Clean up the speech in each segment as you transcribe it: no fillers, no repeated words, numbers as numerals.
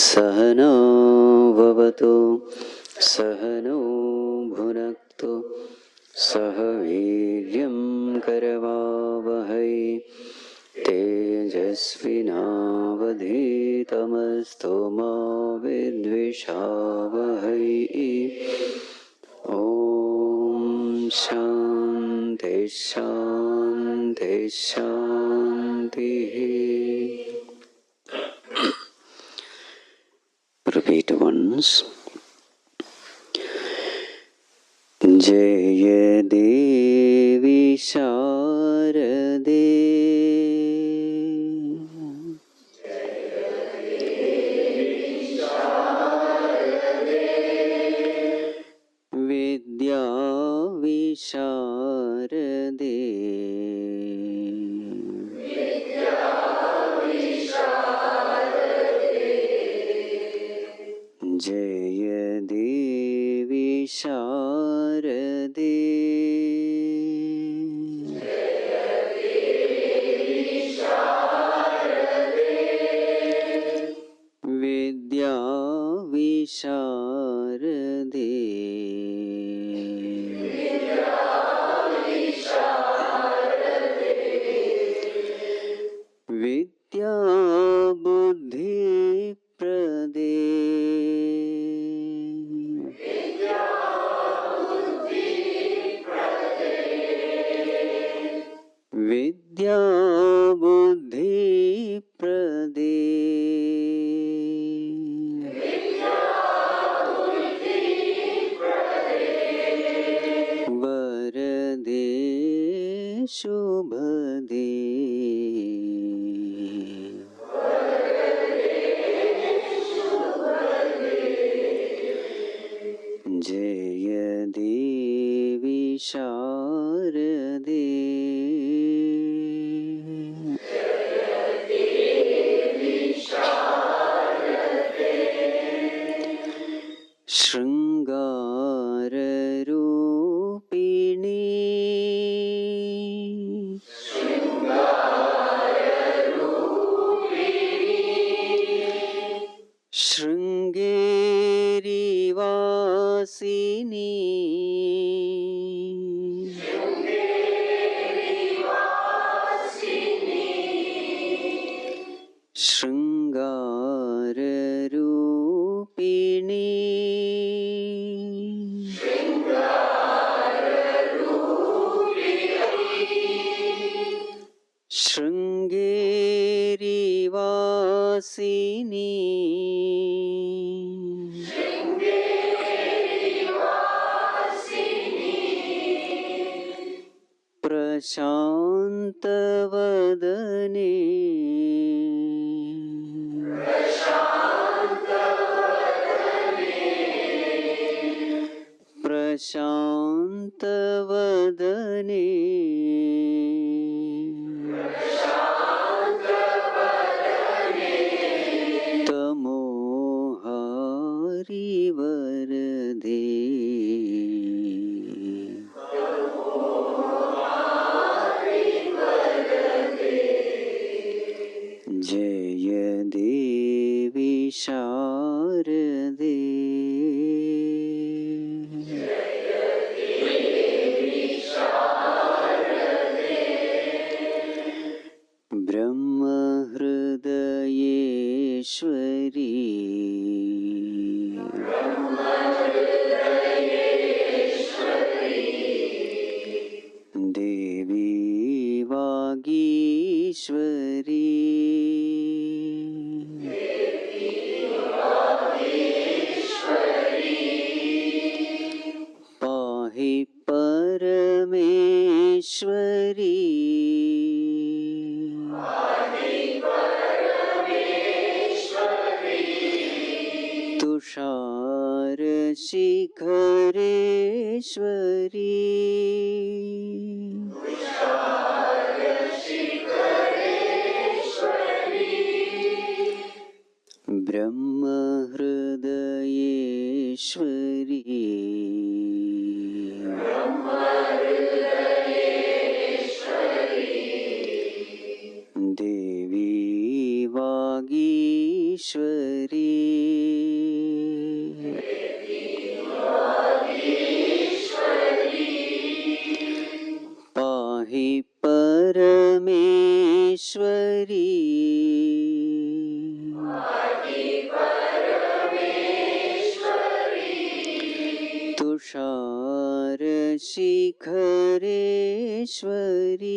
सहनौ भवतु सहनौ भुनक्तु सह वीर्यं करवावहै तेजस्विनावधीतमस्तु मा विद्विषावहै। ॐ शान्ति शान्ति शान्तिः। Repeat once. जय देवी शारदे विद्या विशारदे जय देवी शारदे विद्या विशारदे विद्या बुद्धि प्रदे विद्या बुद्धि प्रदे वरदे शुभदे जय देवी शारदे शृंगार रूपिणी शृंगेरी वासिनी शृंगार रूपिणी शृंगेरी वासिनी प्रशांत वदने प्रशांत वदने तमोहारी वरदे जय देवी शारदे ब्रह्म हृदयेश्वरी देवी वागीश्वरी पाहि परमेश्वरी तुषार शिखरेश्वरी ब्रह्म हृदयेश्वरी देवी वागीश्वरी तुषारशिखरेश्वरी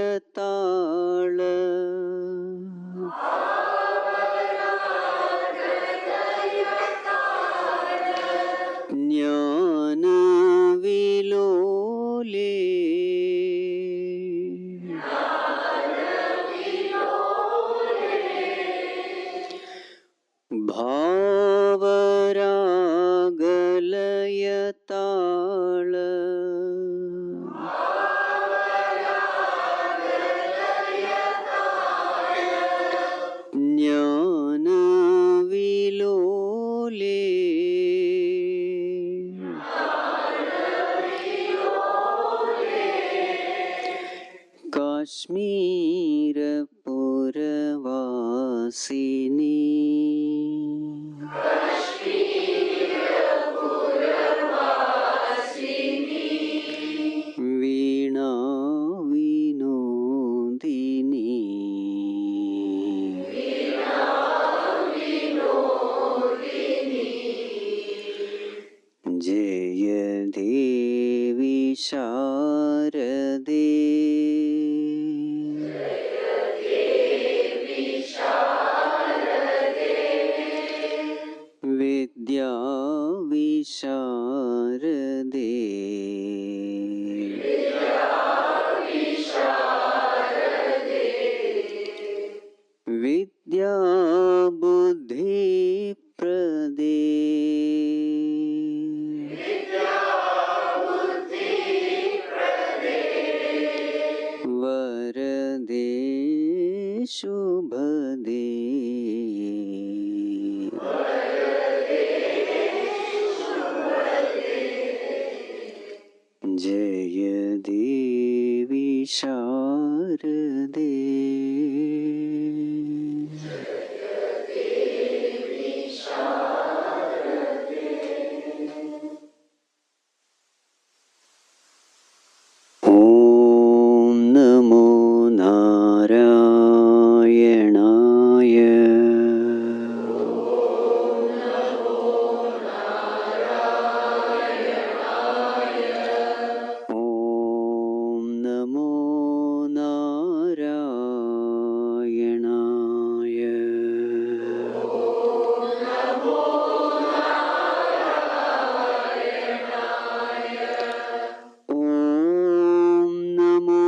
भावरागलयताळ ज्ञानविलोले भावरागलयताळ ज्ञानविलोले काश्मीरपुरवासिनी वीणा विनोदिनी जय देवी शारदे विद्या विशारदे विद्या बुद्धि प्रदे वरदे शुभदे जय देवी शारदे ॐ नमो नारायणाय ॐ नमो नारायणाय ॐ नमो नारायणाय ॐ नमो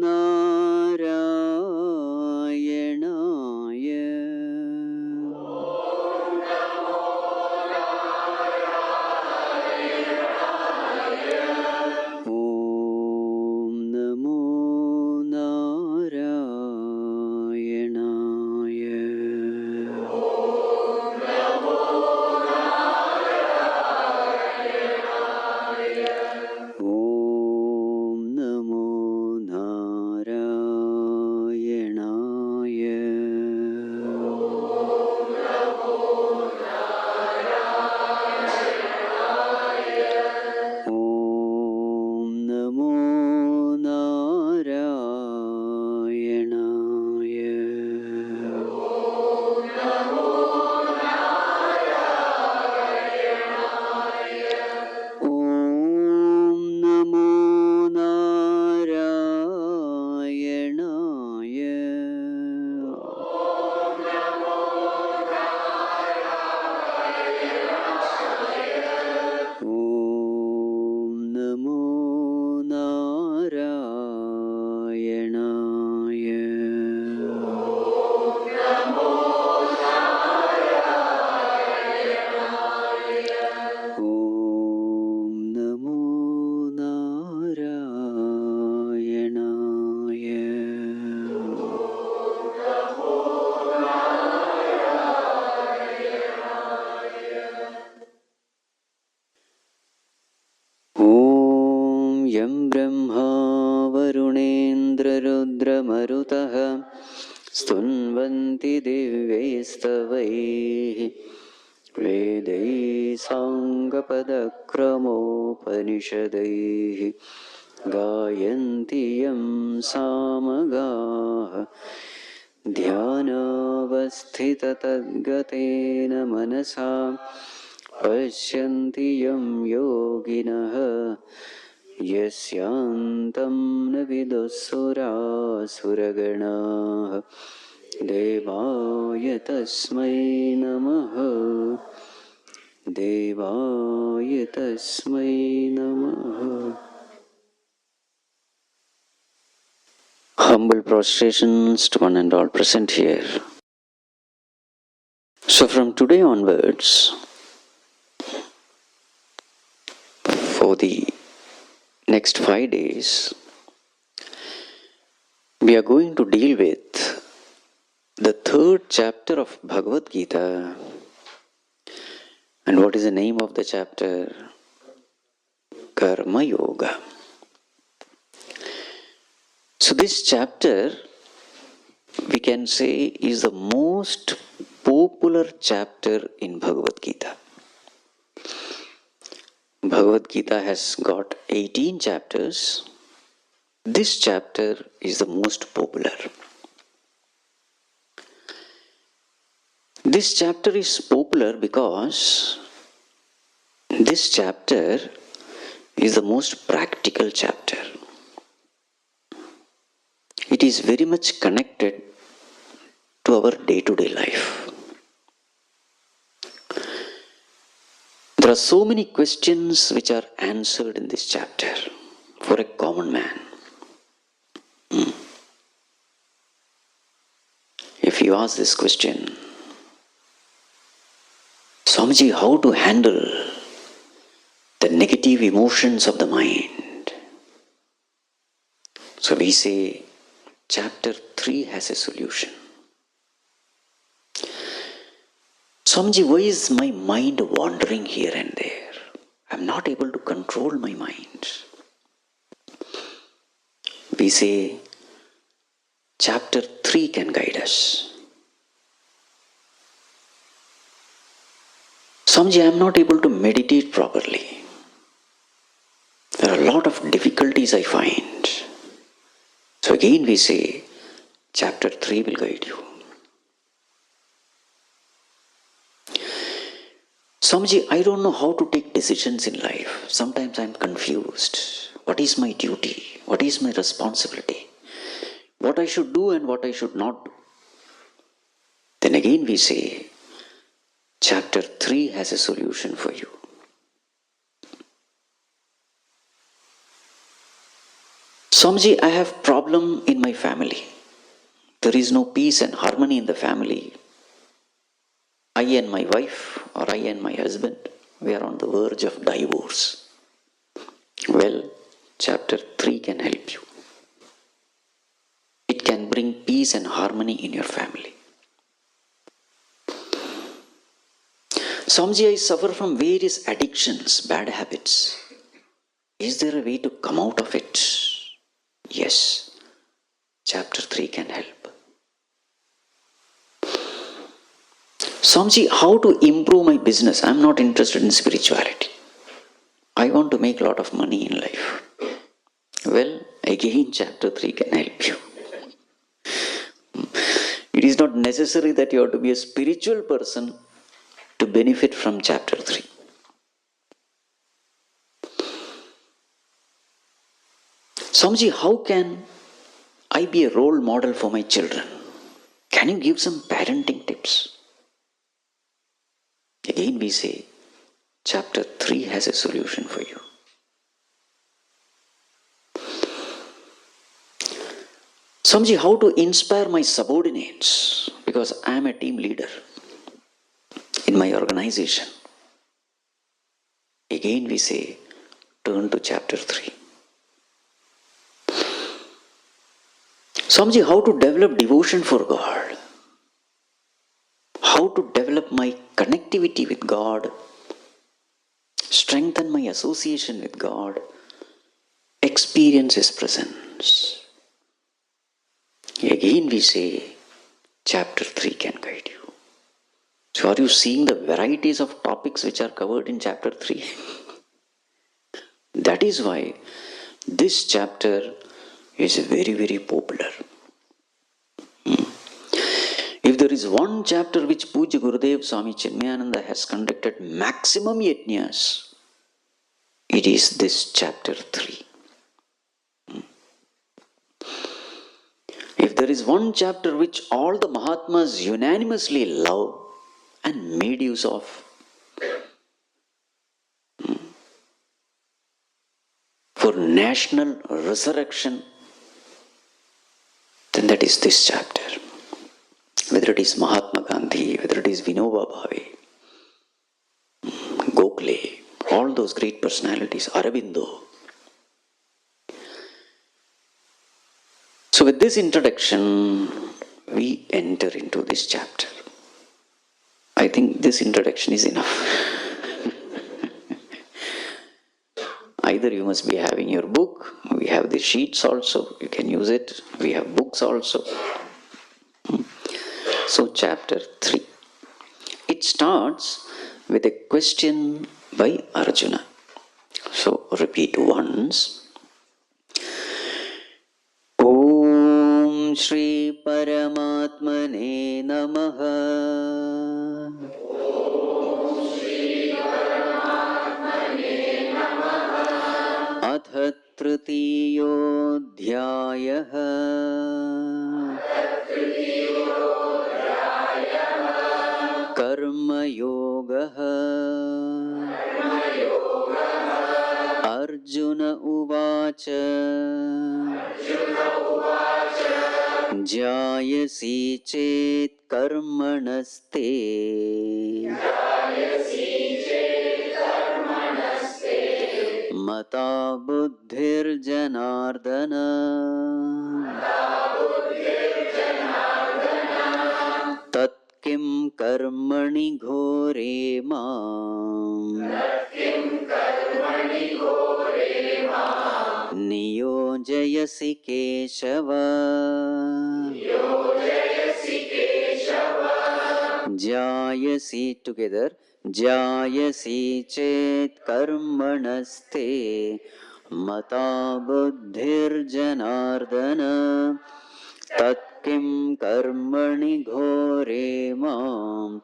नारायणाय ॐ नमो नारायणाय ॐ नमो नारायणाय ॐ नमो नारायणाय ॐ नमो नारायणाय ॐ नमो नारायणाय ॐ यं ब्रह्मा वरुणेन्द्ररुद्रमरुतः स्तुन्वन्ति दिव्यैस्तवैः वेदैः साङ्गपदक्रमोपनिषदैः गायन्ति यं सामगाः ध्यानावस्थिततद्गतेन मनसा पश्यन्ति यं योगिनः यस्यान्तं न विदुःसुरासुरगणाः देवाय तस्मै नमः देवाय तस्मै नमः. Humble prostrations to one and all present here. So from today onwards, for the next 5 days, we are going to deal with the 3rd chapter of Bhagavad Gita. And what is the name of the chapter? Karma Yoga. So this chapter, we can say, is the most popular chapter in Bhagavad Gita. Bhagavad Gita has got 18 chapters. This chapter is the most popular. This chapter is popular because this chapter is the most practical chapter. It is very much connected to our day-to-day life. There are so many questions which are answered in this chapter for a common man. If you ask this question, Swamiji, how to handle the negative emotions of the mind? So we say, chapter 3 has a solution. Swamiji, why is my mind wandering here and there? I'm not able to control my mind. We say, chapter 3 can guide us. Swamiji, I'm not able to meditate properly. There are a lot of difficulties I find. So again we say, chapter 3 will guide you. Swamiji, I don't know how to take decisions in life. Sometimes I'm confused. What is my duty? What is my responsibility? What I should do and what I should not do? Then again we say, chapter 3 has a solution for you. Swamiji, I have problem in my family. There is no peace and harmony in the family. I and my wife, or I and my husband, we are on the verge of divorce. Well, chapter 3 can help you. It can bring peace and harmony in your family. Swamiji, I suffer from various addictions, bad habits. Is there a way to come out of it? Yes, chapter 3 can help. Swamiji, how to improve my business? I'm not interested in spirituality. I want to make a lot of money in life. Well, again, chapter 3 can help you. It is not necessary that you have to be a spiritual person to benefit from chapter 3. Swamiji, how can I be a role model for my children? Can you give some parenting tips? Again we say, chapter 3 has a solution for you. Swamiji, how to inspire my subordinates? Because I am a team leader in my organization. Again we say, turn to chapter 3. Swamiji, how to develop devotion for God? How to develop my connectivity with God, strengthen my association with God, experience His presence. Again we say, chapter 3 can guide you. So are you seeing the varieties of topics which are covered in chapter 3? That is why this chapter is very, very popular. If there is one chapter which Puja Gurudev Swami Chinmaya has conducted maximum yajnas, it is this chapter 3. If there is one chapter which all the Mahatmas unanimously love and made use of, for national resurrection, then that is this chapter. Whether it is Mahatma Gandhi, whether it is Vinoba Bhave, Gokhale, all those great personalities, Aurobindo. So with this introduction, we enter into this chapter. I think this introduction is enough. Either you must be having your book, we have the sheets also, you can use it, we have books also. So chapter 3. It starts with a question by Arjuna. So repeat once. Om Shri Paramatmane Namaha. अथ तृतीयोऽध्यायः कर्मयोगः। अर्जुन उवाच जायसि चेत् कर्मणस्ते मता बुद्धिर्जनार्दन तत्किं कर्मणि घोरे माम् नियोजयसि केशव। जायसि together. जायसि चेत् कर्मणस्ते मता बुद्धिर्जनार्दन तत्किं कर्मणि घोरे माम्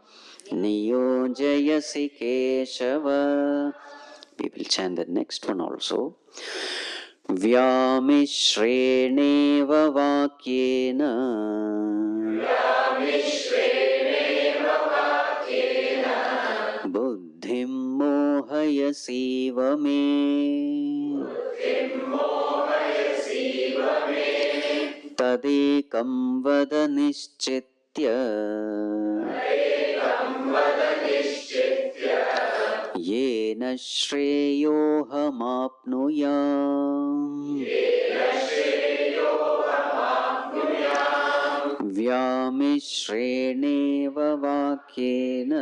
नियोजयसि Keshav. We will chant the next one also. व्यामिश्रेणेव वाक्येन बुद्धिं मोहयसीव मे। तदेकं वद निश्चित्य येन श्रेयोऽहमाप्नुयाम्। व्यामिश्रेणेव वाक्येन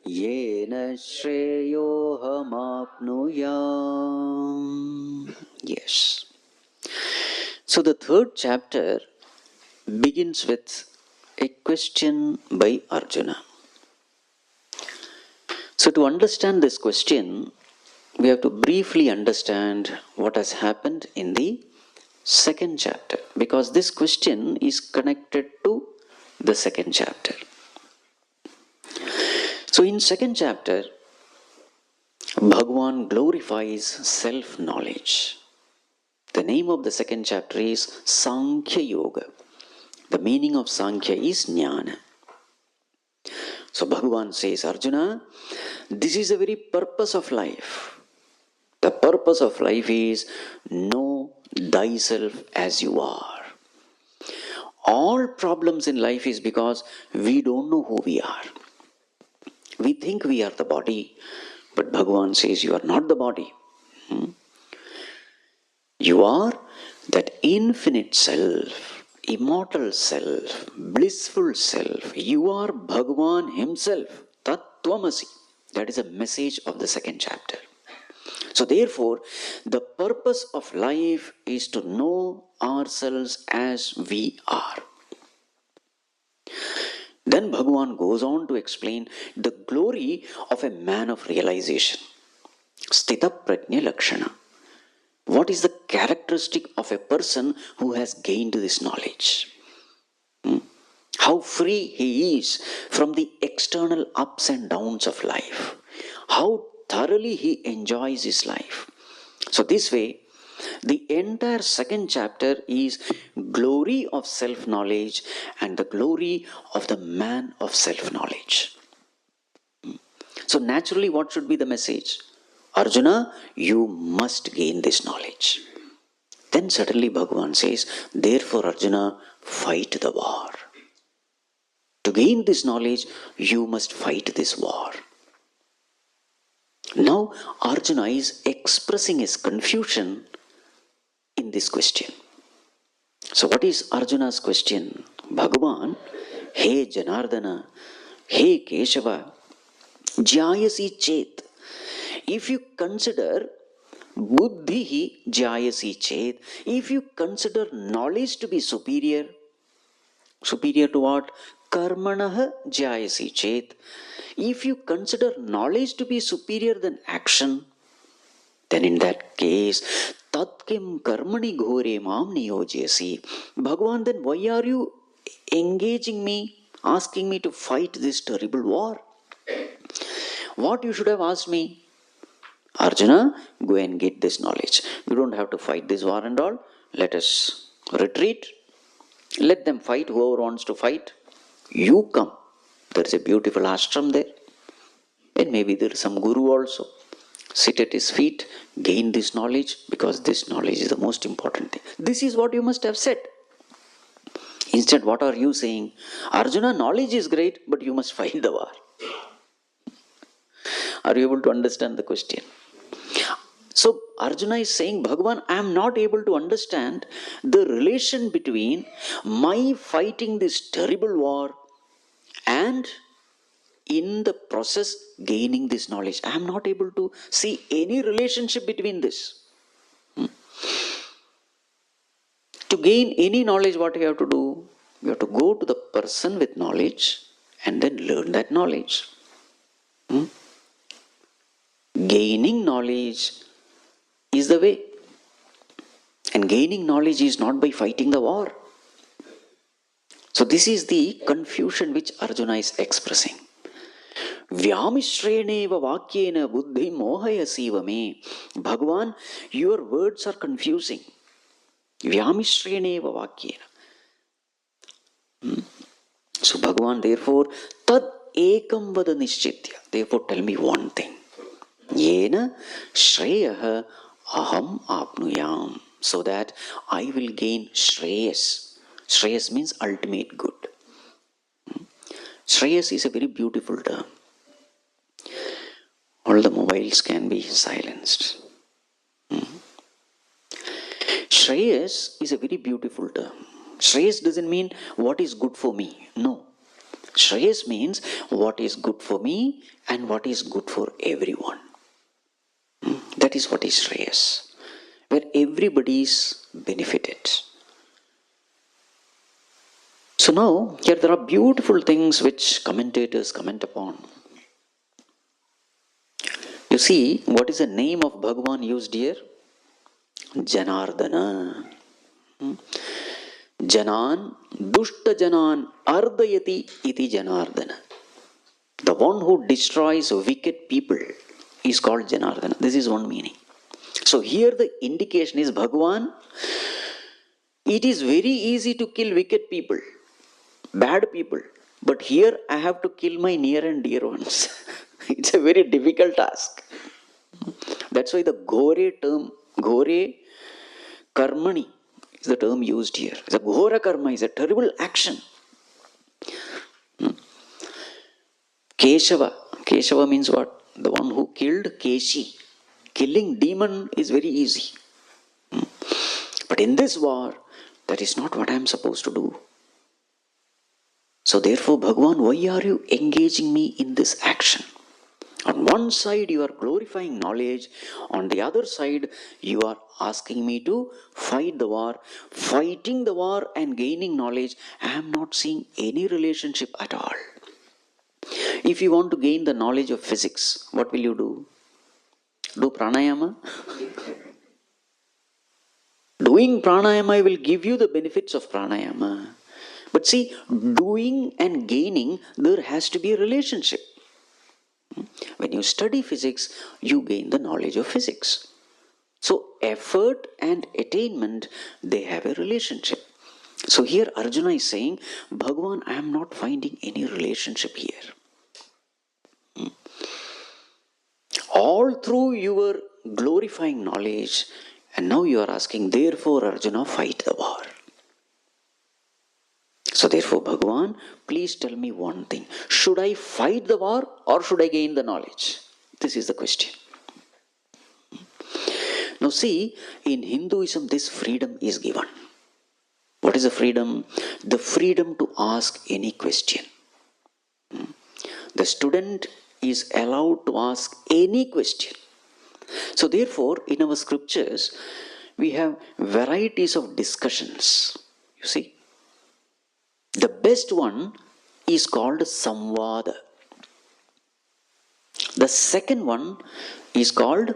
येन श्रेयोऽहमाप्नुयाम्. Yes. So the third chapter begins with a question by Arjuna. So to understand this question, we have to briefly understand what has happened in the second chapter, because this question is connected to the second chapter. So in second chapter, Bhagavan glorifies self-knowledge. The name of the second chapter is Sankhya Yoga. The meaning of Sankhya is Jnana. So Bhagavan says, Arjuna, this is the very purpose of life. The purpose of life is know thyself as you are. All problems in life is because we don't know who we are. We think we are the body, but Bhagavan says you are not the body. You are that infinite self, immortal self, blissful self. You are Bhagavan himself, Tattvamasi. That is a message of the second chapter. So therefore, the purpose of life is to know ourselves as we are. Then Bhagavan goes on to explain the glory of a man of realization. Sthita Prajna Lakshana. What is the characteristic of a person who has gained this knowledge? How free he is from the external ups and downs of life. How thoroughly he enjoys his life. So this way, the entire second chapter is glory of self-knowledge and the glory of the man of self-knowledge. So naturally, what should be the message? Arjuna, you must gain this knowledge. Then suddenly Bhagavan says, therefore Arjuna, fight the war. To gain this knowledge, you must fight this war. Now Arjuna is expressing his confusion in this question. So what is Arjuna's question? Bhagavan, He Janardana, He Keshava, Jayasi Chet. If you consider Buddhi Jayasi Chet, if you consider knowledge to be superior to what? Karmanah Jayasi Chet. If you consider knowledge to be superior than action, then in that case, Tatkim Karmani Ghore Mam Niyojyasi. Bhagavan, then why are you engaging me, asking me to fight this terrible war? What you should have asked me, Arjuna, go and get this knowledge. You don't have to fight this war and all. Let us retreat. Let them fight, whoever wants to fight. You come. There is a beautiful ashram there. And maybe there is some guru also. Sit at his feet, gain this knowledge, because this knowledge is the most important thing. This is what you must have said. Instead, what are you saying? Arjuna, knowledge is great, but you must fight the war. Are you able to understand the question? So Arjuna is saying, Bhagavan, I am not able to understand the relation between my fighting this terrible war and in the process gaining this knowledge. I am not able to see any relationship between this. To gain any knowledge, what you have to do? You have to go to the person with knowledge and then learn that knowledge. Gaining knowledge is the way. And gaining knowledge is not by fighting the war. So this is the confusion which Arjuna is expressing. Vyamishreneva vakyena buddhi mohayasiva me. Bhagavan, your words are confusing. Vyamishreneva vakyena. So Bhagavan, therefore, tad ekam vada nishchitya. Therefore, tell me one thing. Yena shreyaha aham apnuyam. So that I will gain shreyas. Shreyas means ultimate good. Shreyas is a very beautiful term. All the mobiles can be silenced. Shreyas is a very beautiful term. Shreyas doesn't mean what is good for me. No. Shreyas means what is good for me and what is good for everyone. That is what is Shreyas. Where everybody is benefited. So now, here there are beautiful things which commentators comment upon. You see, what is the name of Bhagavan used here? Janardana. Janan, Dushta Janan, Ardayati iti Janardana. The one who destroys wicked people is called Janardana. This is one meaning. So here the indication is Bhagavan, it is very easy to kill wicked people, bad people. But here I have to kill my near and dear ones. It's a very difficult task. That's why the Ghore term, Ghore Karmani is the term used here. The Ghora Karma is a terrible action. Keshava. Keshava means what? The one who killed Keshi. Killing demon is very easy. But in this war, that is not what I am supposed to do. So therefore, Bhagavan, why are you engaging me in this action? On one side, you are glorifying knowledge. On the other side, you are asking me to fight the war. Fighting the war and gaining knowledge, I am not seeing any relationship at all. If you want to gain the knowledge of physics, what will you do? Do pranayama? Doing pranayama will give you the benefits of pranayama. But see, doing and gaining, there has to be a relationship. When you study physics, you gain the knowledge of physics. So effort and attainment, they have a relationship. So here Arjuna is saying, Bhagavan, I am not finding any relationship here. All through you were glorifying knowledge, and now you are asking, therefore Arjuna, fight the war. So therefore, Bhagavan, please tell me one thing. Should I fight the war or should I gain the knowledge? This is the question. Now see, in Hinduism, this freedom is given. What is the freedom? The freedom to ask any question. The student is allowed to ask any question. So therefore, in our scriptures, we have varieties of discussions. You see? The best one is called Samvada. The second one is called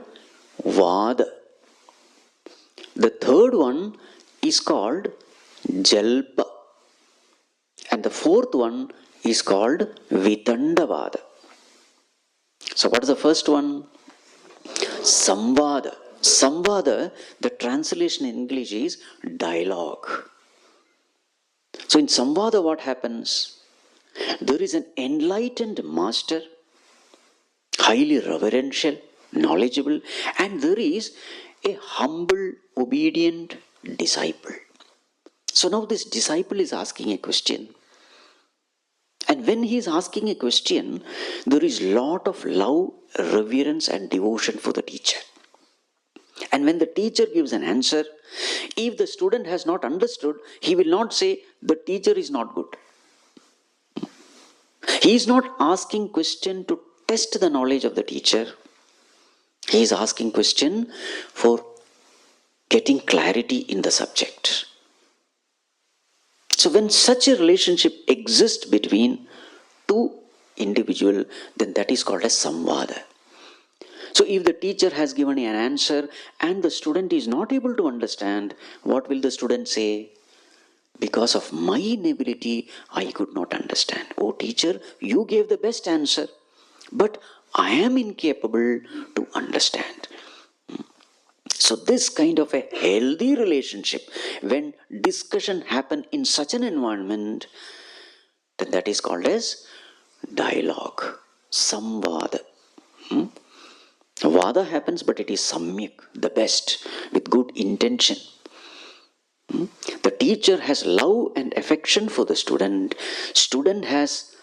Vada. The third one is called Jalpa. And the fourth one is called Vitandavada. So what is the first one? Samvada. Samvada, the translation in English is dialogue. So in Samvada, what happens? There is an enlightened master, highly reverential, knowledgeable, and there is a humble, obedient disciple. So now this disciple is asking a question. And when he is asking a question, there is lot of love, reverence and devotion for the teacher. And when the teacher gives an answer, if the student has not understood, he will not say, the teacher is not good. He is not asking question to test the knowledge of the teacher. He is asking question for getting clarity in the subject. So when such a relationship exists between two individuals, then that is called as Samvada. So if the teacher has given an answer and the student is not able to understand, what will the student say? Because of my inability, I could not understand. Oh teacher, you gave the best answer, but I am incapable to understand. So this kind of a healthy relationship, when discussion happen in such an environment, then that is called as dialogue, samvada. Vada happens, but it is samyak, the best, with good intention. The teacher has love and affection for the student. Student has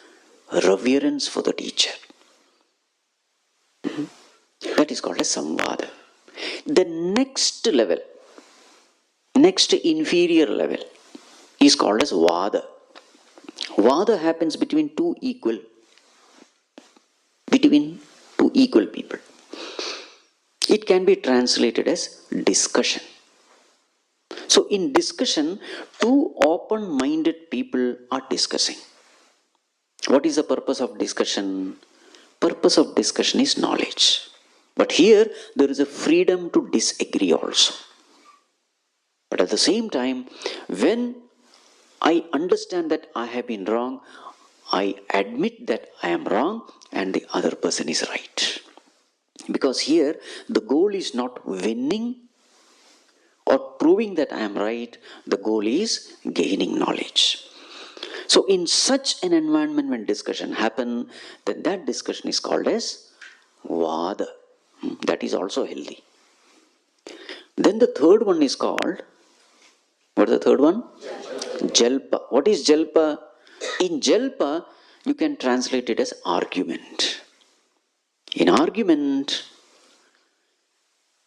reverence for the teacher. That is called as samvada. The next level, next inferior level is called as vada. Vada happens between two equal people. It can be translated as discussion. So in discussion, two open-minded people are discussing. What is the purpose of discussion? Purpose of discussion is knowledge. But here there is a freedom to disagree also. But at the same time, when I understand that I have been wrong, I admit that I am wrong and the other person is right. Because here the goal is not winning or proving that I am right, the goal is gaining knowledge. So in such an environment when discussion happen, then that discussion is called as vada. That is also healthy. Then the third one is called, what is the third one? Jalpa. What is Jalpa? In Jalpa, you can translate it as argument. In argument,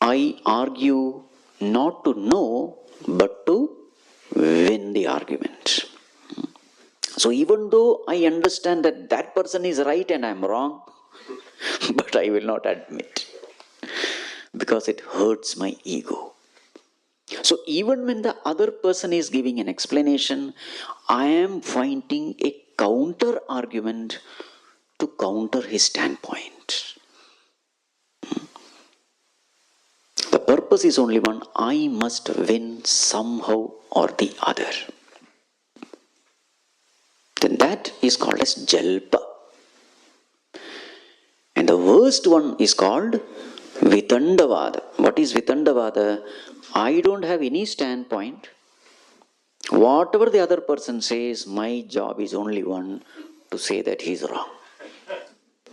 I argue not to know, but to win the argument. So even though I understand that that person is right and I am wrong, but I will not admit because it hurts my ego. So even when the other person is giving an explanation, I am finding a counter argument to counter his standpoint. The purpose is only one: I must win somehow or the other. Then that is called as jalpa. And the worst one is called Vitandavada. What is Vitandavada? I don't have any standpoint. Whatever the other person says, my job is only one: to say that he is wrong.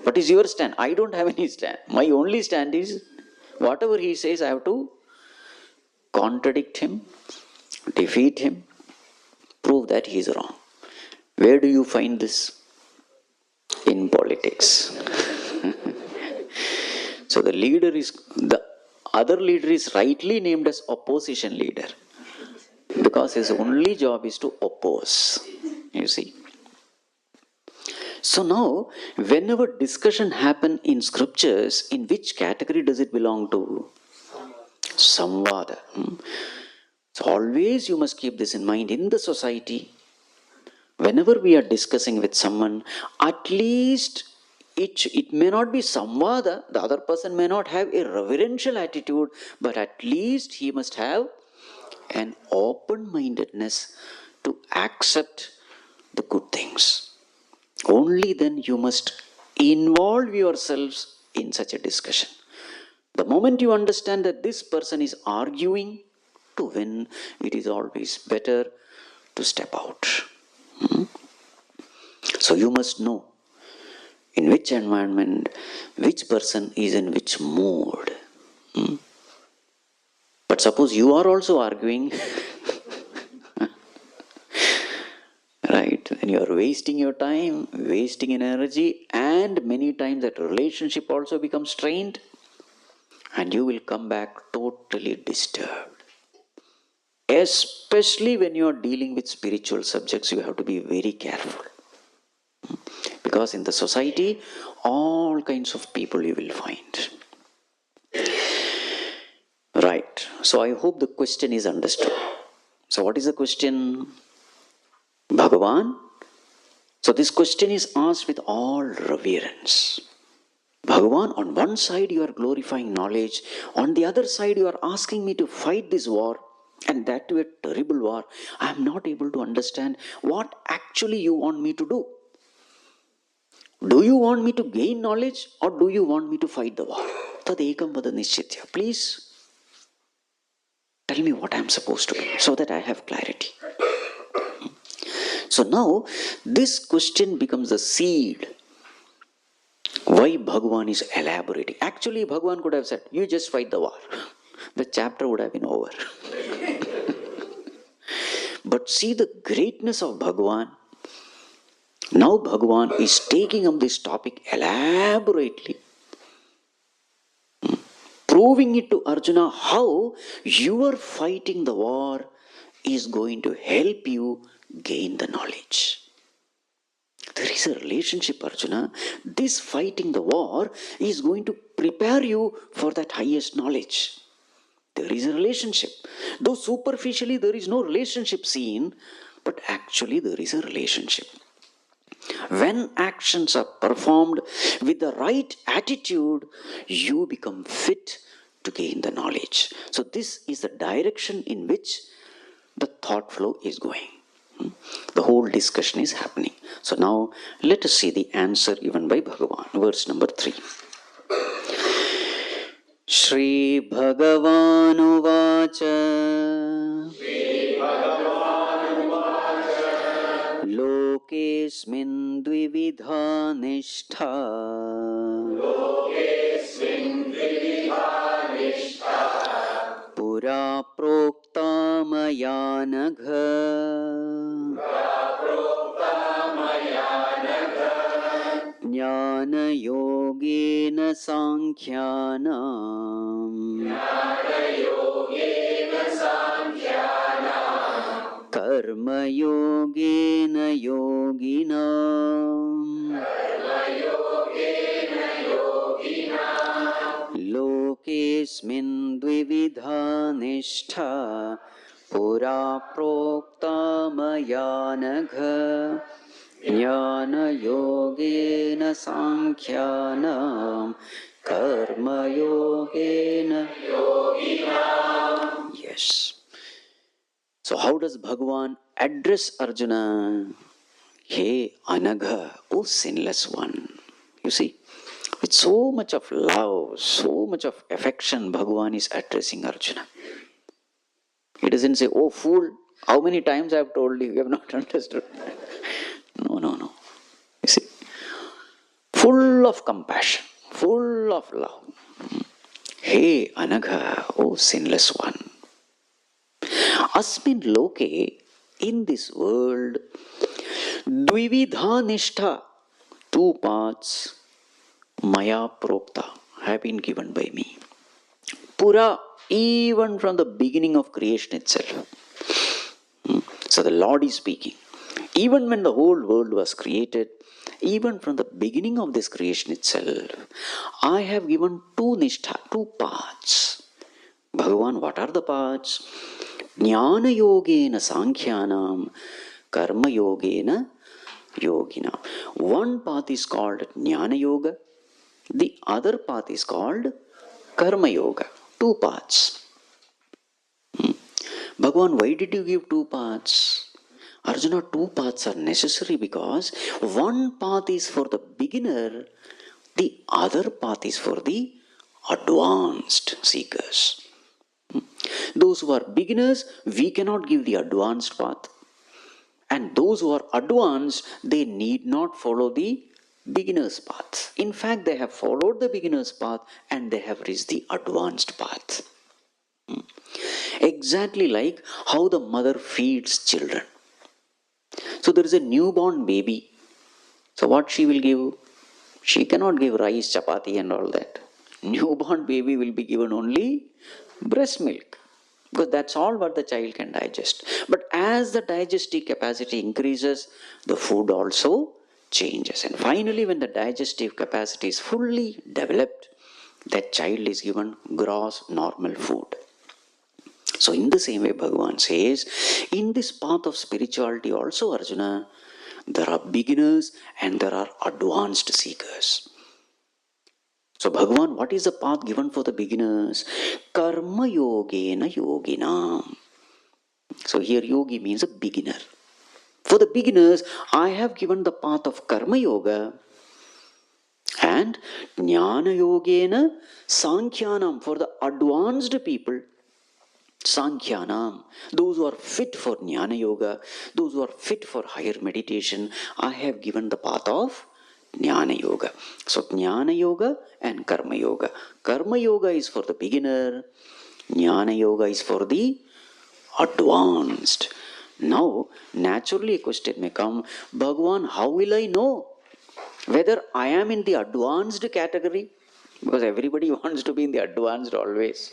What is your stand? I don't have any stand. My only stand is whatever he says, I have to contradict him, defeat him, prove that he is wrong. Where do you find this? In politics. So the other leader is rightly named as opposition leader because his only job is to oppose. You see. So now, whenever discussion happen in scriptures, in which category does it belong to? Samvada. So always you must keep this in mind. In the society, whenever we are discussing with someone, at least it may not be samvada, the other person may not have a reverential attitude, but at least he must have an open-mindedness to accept the good things. Only then you must involve yourselves in such a discussion. The moment you understand that this person is arguing to win, it is always better to step out. So you must know in which environment, which person is in which mood. But suppose you are also arguing, right? Then you are wasting your time, wasting energy, and many times that relationship also becomes strained, and you will come back totally disturbed. Especially when you are dealing with spiritual subjects, you have to be very careful. Because in the society, all kinds of people you will find. Right. So I hope the question is understood. So what is the question? Bhagavan? So this question is asked with all reverence. Bhagavan, on one side you are glorifying knowledge, on the other side you are asking me to fight this war, and that to a terrible war. I am not able to understand what actually you want me to do. Do you want me to gain knowledge or do you want me to fight the war? Tad ekam vada nishchitya. Please tell me what I am supposed to do so that I have clarity. So now this question becomes the seed. Why Bhagavan is elaborating. Actually Bhagavan could have said, you just fight the war. The chapter would have been over. But see the greatness of Bhagavan. Now Bhagavan is taking up this topic elaborately, proving it to Arjuna how your fighting the war is going to help you gain the knowledge. There is a relationship, Arjuna. This fighting the war is going to prepare you for that highest knowledge. There is a relationship. Though superficially there is no relationship seen, but actually there is a relationship. When actions are performed with the right attitude, you become fit to gain the knowledge. So this is the direction in which the thought flow is going. The whole discussion is happening. So now let us see the answer given by Bhagavan. Verse number 3. Shri Bhagavan Uvacha Lokesmin dvividha nishtha Pura prokta maya nagha Jnana yogena sankhyanam Karma yogena yoginam अस्मिन् द्विविधा निष्ठा पुरा प्रोक्ता मया नघ ज्ञानयोगेन सांख्यानां कर्मयोगेन. Yes. So how does Bhagavan address Arjuna? Hey Anagha, O sinless one. You see, with so much of love, so much of affection, Bhagavan is addressing Arjuna. He doesn't say, oh fool, how many times I have told you, you have not understood. No, no, no. You see, full of compassion, full of love. Hey Anagha, O sinless one. Asmin loke, in this world, dvividha nishtha, two paths, maya prokta, have been given by me. Pura, even from the beginning of creation itself. So the Lord is speaking. Even when the whole world was created, even from the beginning of this creation itself, I have given two nishtha, two paths. Bhagavan, what are the paths? Jnana yogena sankhyanam, karma yogena yogina. One path is called Jnana Yoga, the other path is called Karma Yoga. Two paths. Bhagavan, why did you give two paths? Arjuna, two paths are necessary because one path is for the beginner, the other path is for the advanced seekers. Those who are beginners, we cannot give the advanced path. And those who are advanced, they need not follow the beginner's path. In fact, they have followed the beginner's path and they have reached the advanced path. Exactly like how the mother feeds children. So there is a newborn baby. So what she will give? She cannot give rice, chapati and all that. Newborn baby will be given only breast milk. Because that's all what the child can digest. But as the digestive capacity increases, the food also changes. And finally, when the digestive capacity is fully developed, that child is given gross normal food. So in the same way, Bhagavan says, in this path of spirituality also, Arjuna, there are beginners and there are advanced seekers. So Bhagavan, what is the path given for the beginners? Karma yogena yoginam. So here yogi means a beginner. For the beginners, I have given the path of Karma Yoga and Jnana Yogena Sankhyanam. For the advanced people, Sankhyanam, those who are fit for Jnana Yoga, those who are fit for higher meditation, I have given the path of Jnana Yoga. So Jnana Yoga and Karma Yoga. Karma Yoga is for the beginner, Jnana Yoga is for the advanced. Now, naturally a question may come, Bhagavan, how will I know whether I am in the advanced category? Because everybody wants to be in the advanced always.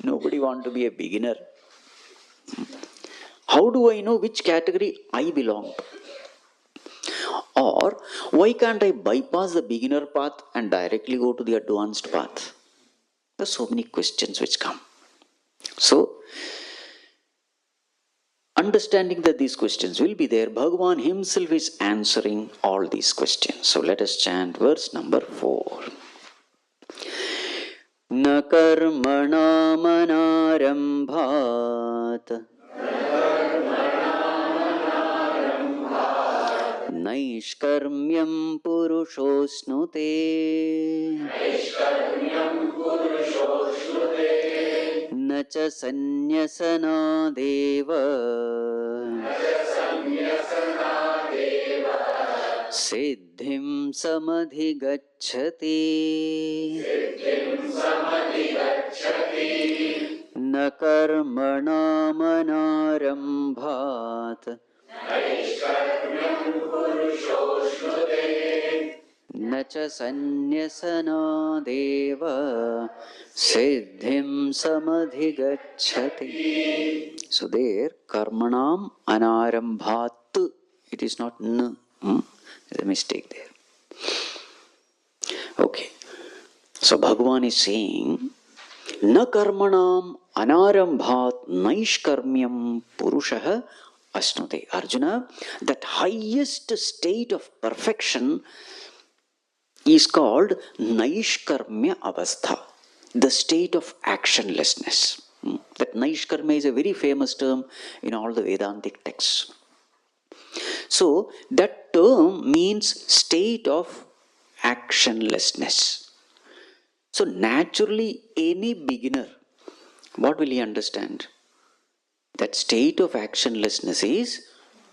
Nobody wants to be a beginner. How do I know which category I belong to? Or why can't I bypass the beginner path and directly go to the advanced path? There are so many questions which come. So, understanding that these questions will be there, Bhagavan himself is answering all these questions. So let us chant verse number 4. Na karmana manarambhat naishkarmyam purushosnute न च संन्यसनादेव सिद्धिं समधिगच्छति न कर्मणामनारम्भात् न च संन्यसनादेव सिद्धिं samadhigacchati. So there, karmanam anarambhat, it is not n. There's a mistake there. Okay. So Bhagavan is saying, na karmanam anarambhat naishkarmyam purushaha asnute. Arjuna, that highest state of perfection is called naishkarmya avastha, the state of actionlessness. That naishkarmya is a very famous term in all the Vedantic texts. So that term means state of actionlessness. So naturally, any beginner, what will he understand? That state of actionlessness is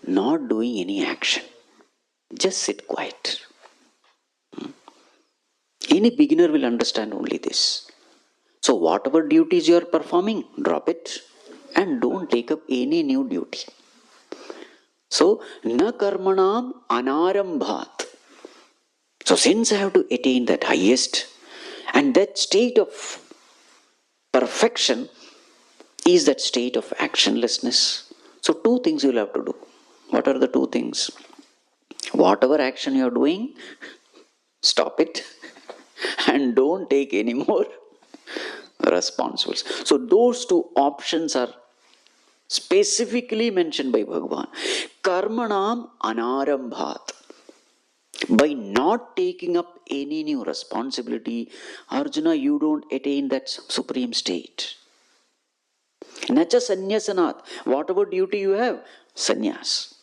not doing any action. Just sit quiet. Any beginner will understand only this. So whatever duties you are performing, drop it and don't take up any new duty. So, na karmanam anarambhat. So since I have to attain that highest, and that state of perfection is that state of actionlessness. So two things you will have to do. What are the two things? Whatever action you are doing, stop it and don't take any more responsibilities. So those two options are specifically mentioned by Bhagavan. Karmanam anarambhat. By not taking up any new responsibility, Arjuna, you don't attain that supreme state. Nacha sanyasanat. Whatever duty you have, sannyas.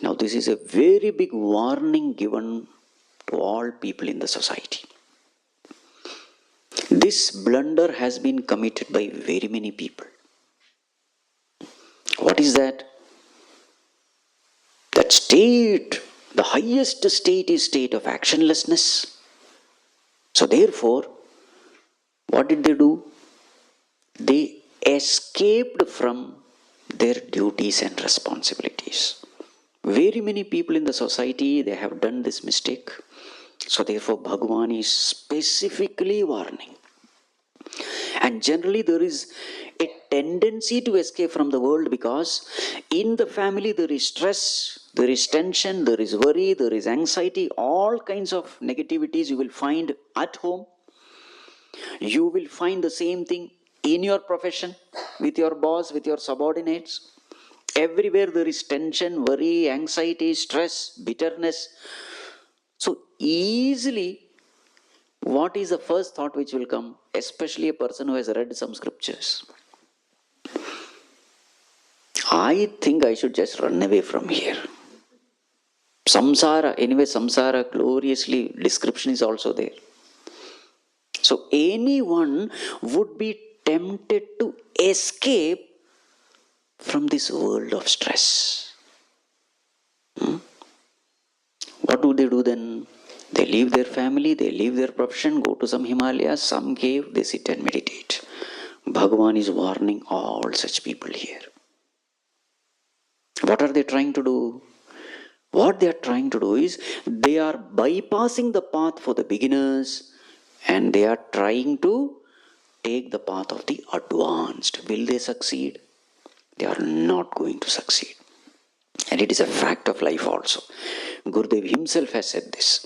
Now this is a very big warning given to all people in the society. This blunder has been committed by very many people. What is that? That state, the highest state is state of actionlessness. So therefore, what did they do? They escaped from their duties and responsibilities. Very many people in the society, they have done this mistake. So therefore, Bhagavan is specifically warning. And generally there is a tendency to escape from the world because in the family there is stress, there is tension, there is worry, there is anxiety, all kinds of negativities you will find at home. You will find the same thing in your profession, with your boss, with your subordinates. Everywhere there is tension, worry, anxiety, stress, bitterness. So easily, what is the first thought which will come? Especially a person who has read some scriptures. I think I should just run away from here. Samsara, anyway, samsara, gloriously, description is also there. So anyone would be tempted to escape from this world of stress. What do they do then? They leave their family, they leave their profession, go to some Himalayas, some cave, they sit and meditate. Bhagavan is warning all such people here. What are they trying to do? What they are trying to do is, they are bypassing the path for the beginners and they are trying to take the path of the advanced. Will they succeed? They are not going to succeed. And it is a fact of life also. Gurudev himself has said this,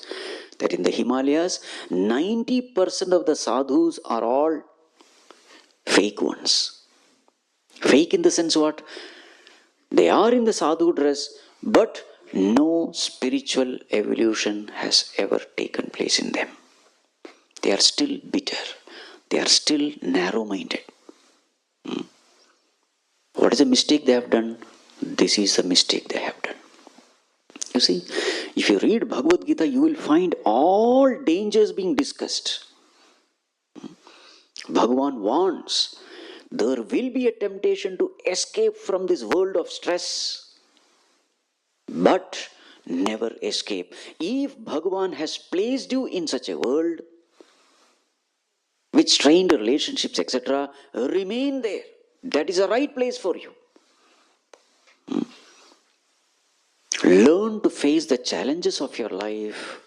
that in the Himalayas, 90% of the sadhus are all fake ones. Fake in the sense what? They are in the sadhu dress, but no spiritual evolution has ever taken place in them. They are still bitter. They are still narrow-minded. What is the mistake they have done? This is the mistake they have done. You see, if you read Bhagavad Gita, you will find all dangers being discussed. Bhagavan warns, there will be a temptation to escape from this world of stress, but never escape. If Bhagavan has placed you in such a world, with strained relationships, etc., remain there. That is the right place for you. Learn to face the challenges of your life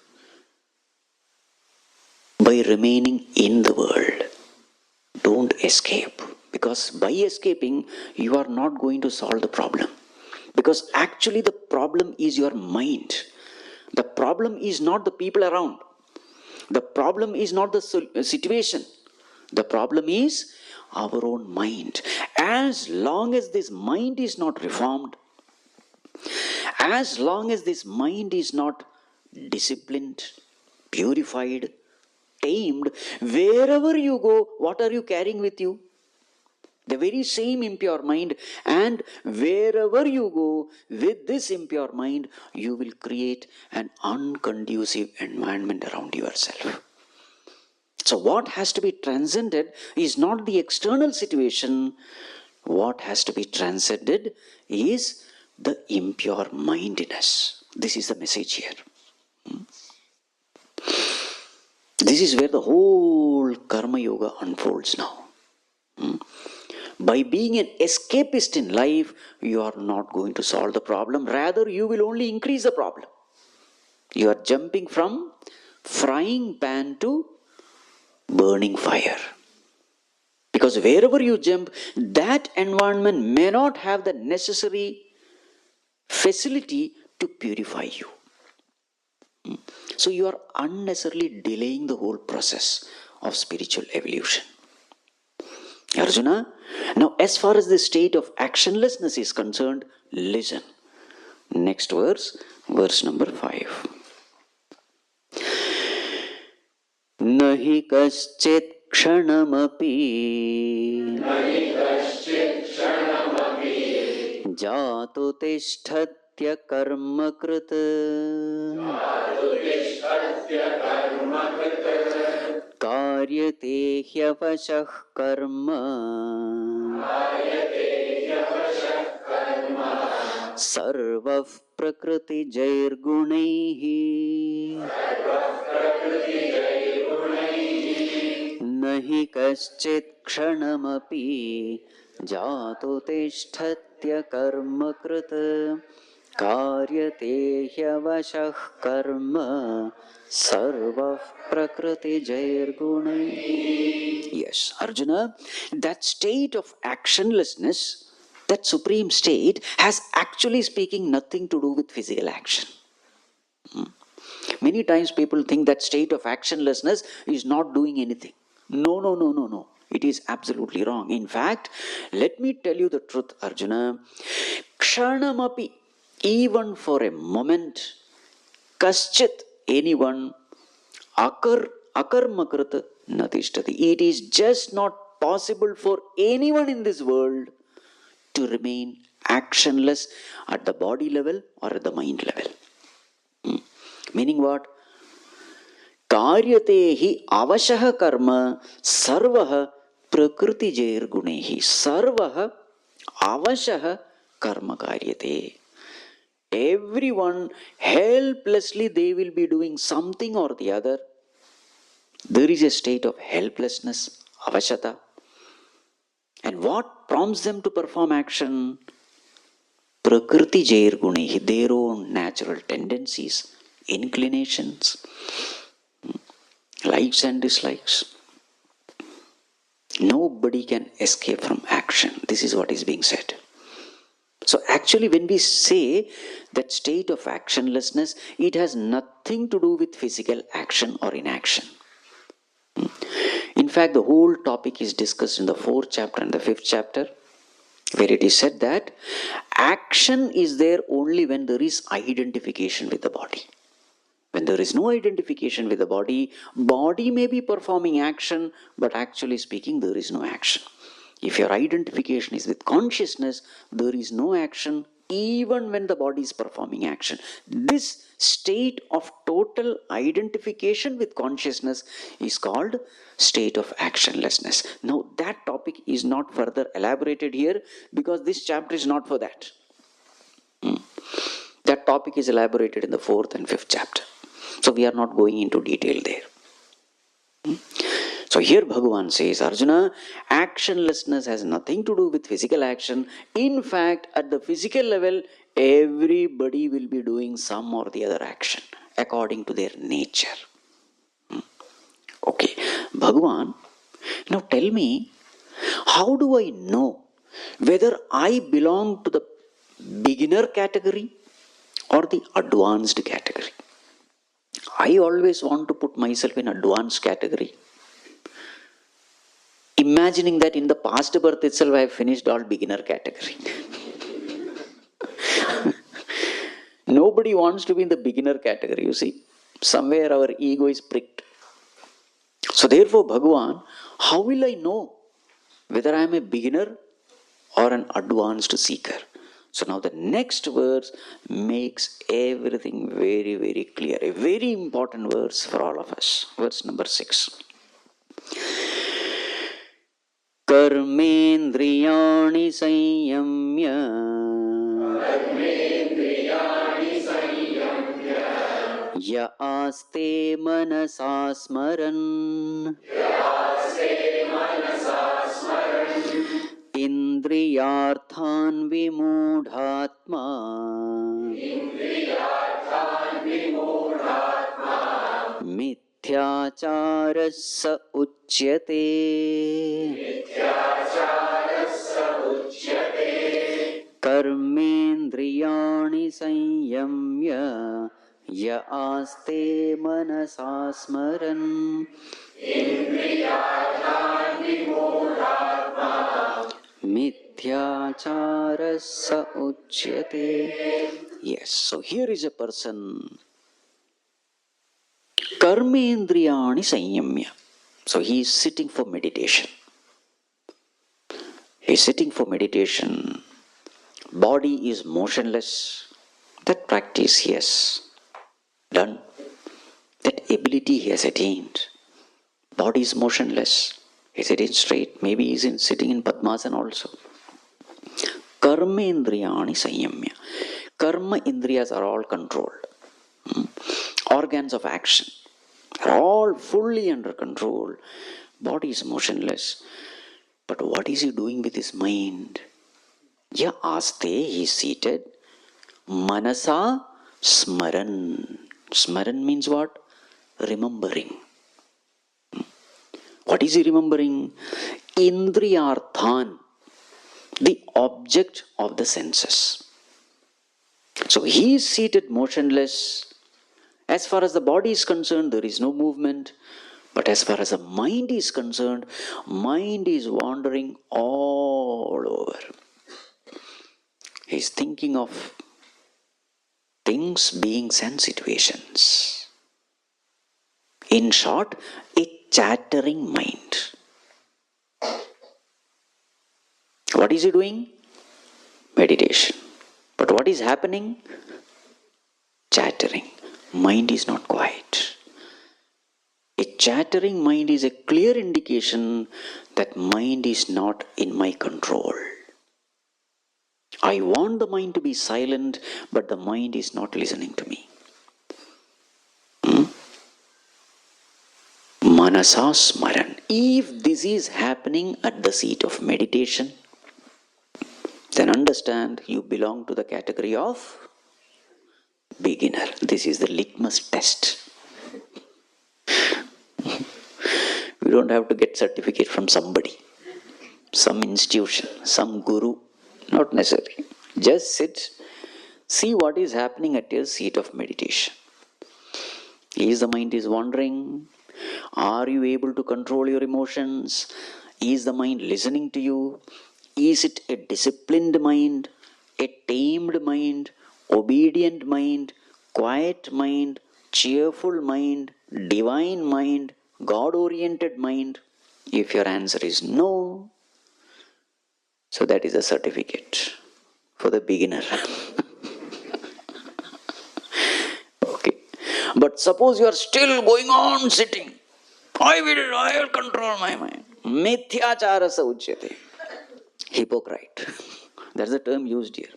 by remaining in the world. Don't escape. Because by escaping, you are not going to solve the problem. Because actually the problem is your mind. The problem is not the people around. The problem is not the situation. The problem is our own mind. As long as this mind is not reformed, as long as this mind is not disciplined, purified, tamed, wherever you go, what are you carrying with you? The very same impure mind, and wherever you go with this impure mind, you will create an unconducive environment around yourself. So, what has to be transcended is not the external situation. What has to be transcended is the impure mindedness. This is the message here. This is where the whole Karma Yoga unfolds now. By being an escapist in life, you are not going to solve the problem. Rather, you will only increase the problem. You are jumping from frying pan to burning fire. Because wherever you jump, that environment may not have the necessary facility to purify you. So you are unnecessarily delaying the whole process of spiritual evolution. Arjuna, now as far as the state of actionlessness is concerned, listen. Next verse, verse number 5. Nahi kaschit kshanamapi jato tishthatya karma krita karyate hyavashah karma sarvav prakriti jair gunaihi nahi kaschit kshanamapi jato tishthatya karma krita karyate hyavashah karma sarva prakriti jair gunai. Yes, Arjuna, that state of actionlessness, that supreme state, has actually speaking nothing to do with physical action. Many times people think that state of actionlessness is not doing anything. No. It is absolutely wrong. In fact, let me tell you the truth, Arjuna. Kshanamapi, even for a moment, kaschit, anyone, akarmakrita natishtati. It is just not possible for anyone in this world to remain actionless at the body level or at the mind level. Meaning what? Karyate hi avashah karma sarvah prakriti jair gunehi. Sarvah avashah karma karyate. Everyone helplessly they will be doing something or the other. There is a state of helplessness, avashata. And what prompts them to perform action? Prakriti jair gunehi, their own natural tendencies, inclinations, likes and dislikes. Nobody can escape from action. This is what is being said. So actually when we say that state of actionlessness, it has nothing to do with physical action or inaction. In fact, the whole topic is discussed in the 4th chapter and the 5th chapter, where it is said that action is there only when there is identification with the body. When there is no identification with the body may be performing action, but actually speaking, there is no action. If your identification is with consciousness, there is no action even when the body is performing action. This state of total identification with consciousness is called state of actionlessness. Now that topic is not further elaborated here because this chapter is not for that. That topic is elaborated in the 4th and 5th chapter. So we are not going into detail there. So here Bhagavan says, Arjuna, actionlessness has nothing to do with physical action. In fact, at the physical level, everybody will be doing some or the other action according to their nature. Okay, Bhagavan, now tell me, how do I know whether I belong to the beginner category or the advanced category? I always want to put myself in advanced category, imagining that in the past birth itself I have finished all beginner category. Nobody wants to be in the beginner category, you see. Somewhere our ego is pricked. So therefore, Bhagavan, how will I know whether I am a beginner or an advanced seeker? So now the next verse makes everything very, very clear. A very important verse for all of us. Verse number 6. Karmendriyani sanyamya ya aste manasa smaran Indriyarthan vimudhatma Mithyacharasa uchyate Karmendriyani sanyamya ya aste manasa smaran Mithyacharasa uchyate. Yes, so here is a person Karmendriyani sanyamya. So he is sitting for meditation. He is sitting for meditation. Body is motionless. That practice he has done. That ability he has attained. Body is motionless. He is sitting straight. Maybe he is sitting in Padmasana also. Karma indriyani sanyamya. Karma indriyas are all controlled. Organs of action are all fully under control. Body is motionless. But what is he doing with his mind? Ya aste, he is seated. Manasa smaran. Smaran means what? Remembering. What is he remembering? Indriyarthan, the object of the senses. So he is seated motionless. As far as the body is concerned, there is no movement. But as far as the mind is concerned, mind is wandering all over. He is thinking of things, beings and situations. In short, a chattering mind. What is he doing? Meditation. But what is happening? Chattering. Mind is not quiet. A chattering mind is a clear indication that mind is not in my control. I want the mind to be silent, but the mind is not listening to me. Manasa smaran. If this is happening at the seat of meditation, then understand you belong to the category of beginner. This is the litmus test. We don't have to get certificate from somebody, some institution, some guru. Not necessary. Just sit, see what is happening at your seat of meditation. Is the mind is wandering? Are you able to control your emotions? Is the mind listening to you? Is it a disciplined mind, a tamed mind, obedient mind, quiet mind, cheerful mind, divine mind, God-oriented mind? If your answer is no, so that is a certificate for the beginner. Okay. But suppose you are still going on sitting. I will control my mind. Mithyacharasa uchyate. Hypocrite. That's the term used here.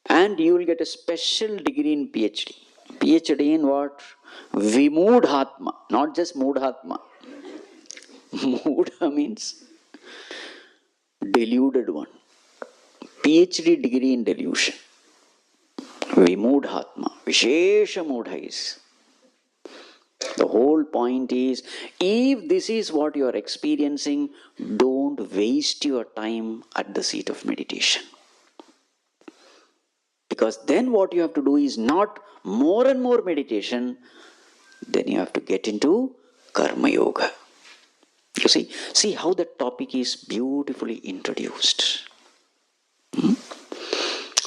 And you will get a special degree in PhD. PhD in what? Vimudhatma. Not just Mudhatma. Mudha means deluded one. PhD degree in delusion. Vimudhatma. Vishesha Mudha is. The whole point is, if this is what you are experiencing, don't waste your time at the seat of meditation. Because then what you have to do is not more and more meditation, then you have to get into Karma Yoga. You see how that topic is beautifully introduced.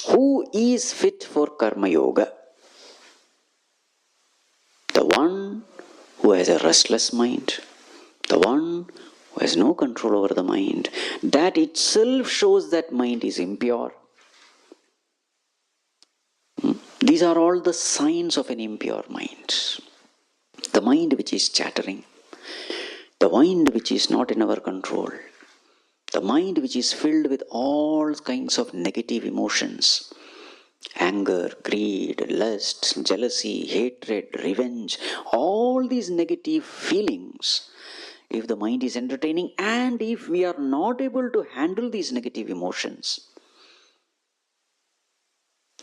Who is fit for Karma Yoga? The one who has a restless mind, the one who has no control over the mind. That itself shows that mind is impure. These are all the signs of an impure mind. The mind which is chattering, the mind which is not in our control, the mind which is filled with all kinds of negative emotions, anger, greed, lust, jealousy, hatred, revenge, all these negative feelings, if the mind is entertaining and if we are not able to handle these negative emotions,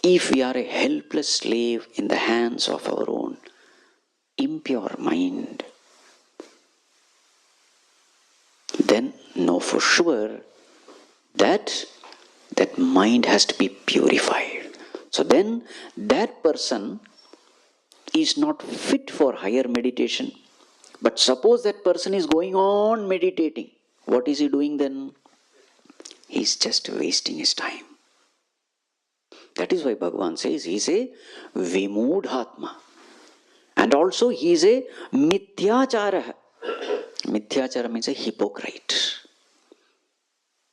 if we are a helpless slave in the hands of our own impure mind, then know for sure that that mind has to be purified. So then that person is not fit for higher meditation. But suppose that person is going on meditating. What is he doing then? He is just wasting his time. That is why Bhagavan says he is a Vimudhatma. And also he is a Mithyachara. Mithyachara means a hypocrite.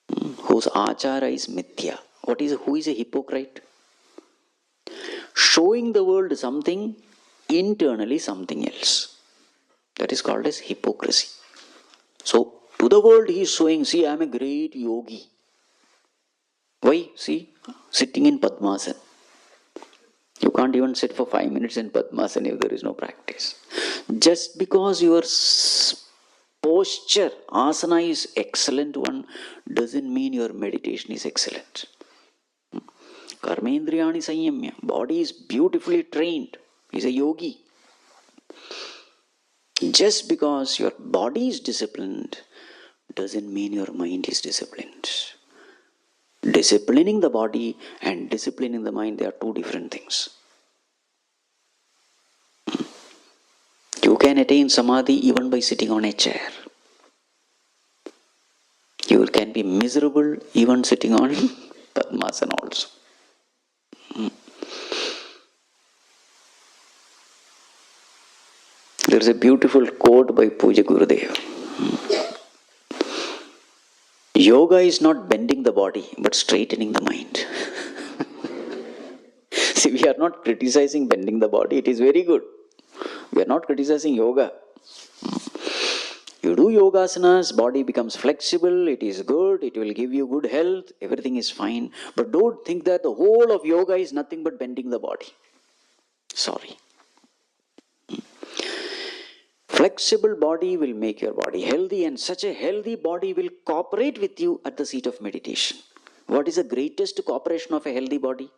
Whose achara is mithya. Who is a hypocrite? Showing the world something, internally something else. That is called as hypocrisy. So, to the world he is showing, see, I am a great yogi. Why? See, sitting in Padmasana. You can't even sit for 5 minutes in Padmasana if there is no practice. Just because your posture, asana is excellent one, doesn't mean your meditation is excellent. Karmendriyani sanyamya. Body is beautifully trained. He is a yogi. Just because your body is disciplined doesn't mean your mind is disciplined. Disciplining the body and disciplining the mind, they are two different things. You can attain samadhi even by sitting on a chair. You can be miserable even sitting on Padmasana also. There is a beautiful quote by Puja Gurudev. Yoga is not bending the body, but straightening the mind. See, we are not criticizing bending the body. It is very good. We are not criticizing yoga. You do yogasanas, body becomes flexible, it is good, it will give you good health, everything is fine. But don't think that the whole of yoga is nothing but bending the body. Sorry. Flexible body will make your body healthy, and such a healthy body will cooperate with you at the seat of meditation. What is the greatest cooperation of a healthy body?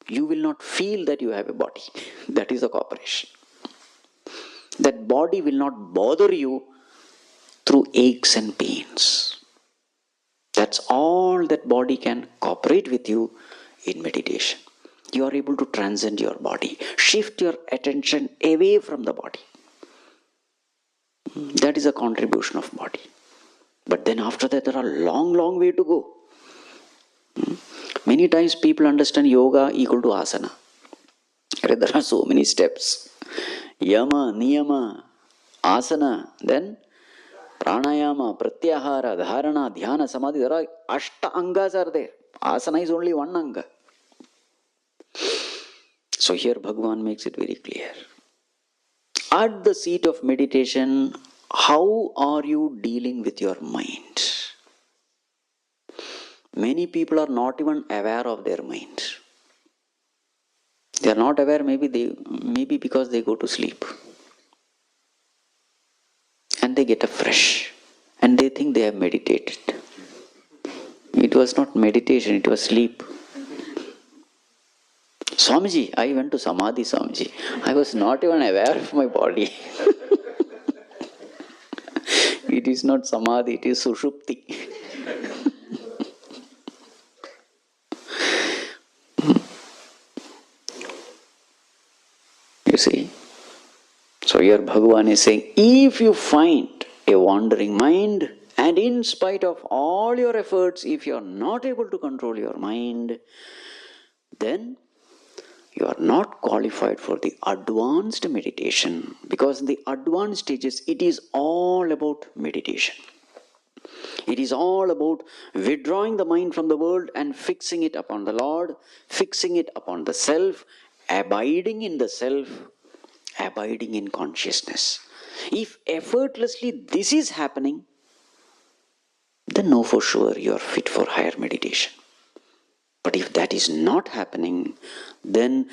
You will not feel that you have a body. That is the cooperation. That body will not bother you through aches and pains. That's all that body can cooperate with you in meditation. You are able to transcend your body, shift your attention away from the body. That is a contribution of body. But then after that there are long way to go. Many times people understand yoga equal to asana. There are so many steps. Yama, niyama, asana, then pranayama, pratyahara, dharana, dhyana, samadhi. There are ashta angas are there. Asana is only one anga. So here Bhagavan makes it very clear. At the seat of meditation, how are you dealing with your mind? Many people are not even aware of their mind. They are not aware, maybe because they go to sleep. And they get up fresh. And they think they have meditated. It was not meditation, it was sleep. Swamiji, I went to Samadhi, Swamiji. I was not even aware of my body. It is not Samadhi, it is Sushupti. see? So here Bhagavan is saying, if you find a wandering mind, and in spite of all your efforts, if you are not able to control your mind, then you are not qualified for the advanced meditation. Because in the advanced stages, it is all about meditation. It is all about withdrawing the mind from the world and fixing it upon the Lord, fixing it upon the self, abiding in the self, abiding in consciousness. If effortlessly this is happening, then know for sure you are fit for higher meditation. But if that is not happening, then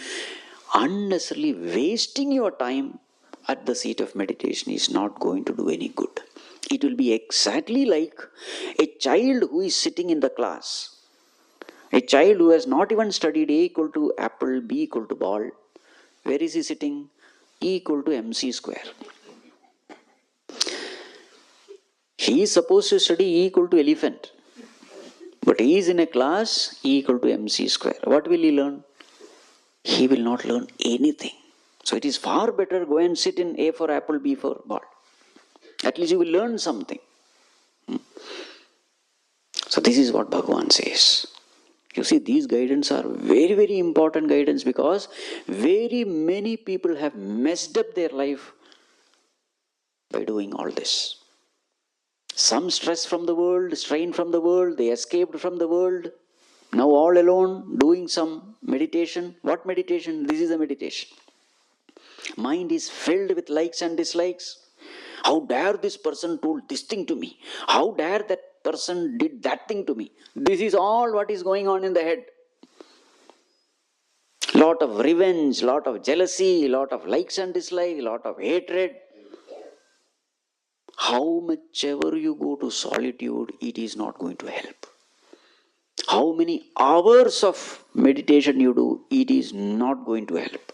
unnecessarily wasting your time at the seat of meditation is not going to do any good. It will be exactly like a child who is sitting in the class. A child who has not even studied A equal to apple, B equal to ball. Where is he sitting? E equal to MC square. He is supposed to study E equal to elephant. But he is in a class E equal to MC square. What will he learn? He will not learn anything. So it is far better go and sit in A for apple, B for ball. At least you will learn something. So this is what Bhagavan says. You see, these guidance are very, very important guidance, because very many people have messed up their life by doing all this. Some stress from the world, strain from the world, they escaped from the world. Now all alone doing some meditation. What meditation? This is a meditation. Mind is filled with likes and dislikes. How dare this person told this thing to me? How dare that person did that thing to me? This is all what is going on in the head. Lot of revenge, lot of jealousy, lot of likes and dislikes, lot of hatred. How much ever you go to solitude, it is not going to help. How many hours of meditation you do, it is not going to help.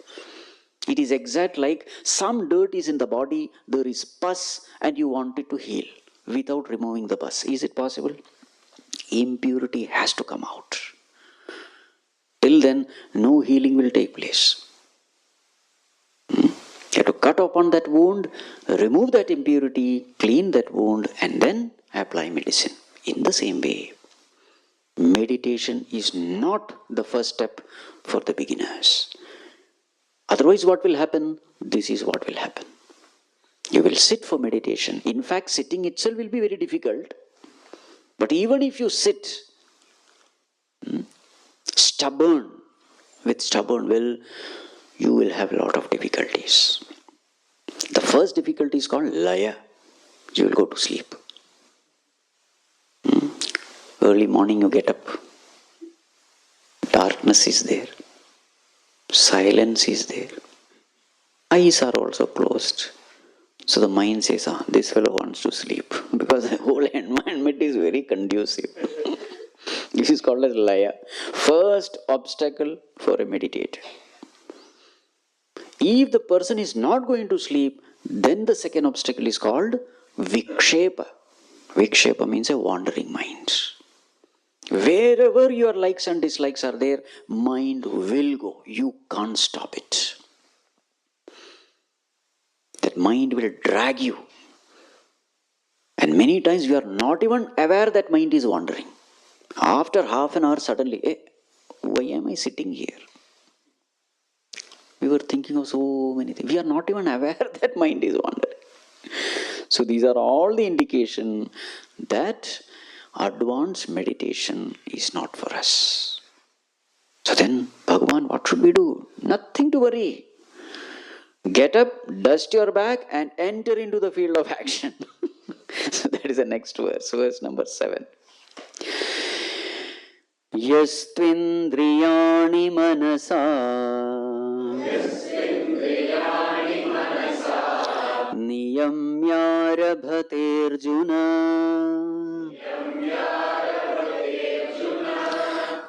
It is exact like some dirt is in the body, there is pus, and you want it to heal without removing the pus. Is it possible? Impurity has to come out. Till then, no healing will take place. You have to cut upon that wound, remove that impurity, clean that wound, and then apply medicine. In the same way, meditation is not the first step for the beginners. Otherwise, what will happen? This is what will happen. You will sit for meditation. In fact, sitting itself will be very difficult. But even if you sit stubborn, with stubborn will, you will have a lot of difficulties. The first difficulty is called laya. You will go to sleep. Early morning you get up. Darkness is there. Silence is there. Eyes are also closed. So the mind says, this fellow wants to sleep, because the whole environment is very conducive. This is called as laya. First obstacle for a meditator. If the person is not going to sleep, then the second obstacle is called vikshepa. Vikshepa means a wandering mind. Wherever your likes and dislikes are there, mind will go. You can't stop it. That mind will drag you. And many times we are not even aware that mind is wandering. After half an hour, suddenly, why am I sitting here? We were thinking of so many things. We are not even aware that mind is wandering. So these are all the indication that advanced meditation is not for us. So then, Bhagavan, what should we do? Nothing to worry. Get up, dust your bag, and enter into the field of action. So that is the next verse number 7. Yastvindriyani manasa niyamyarabhate Arjuna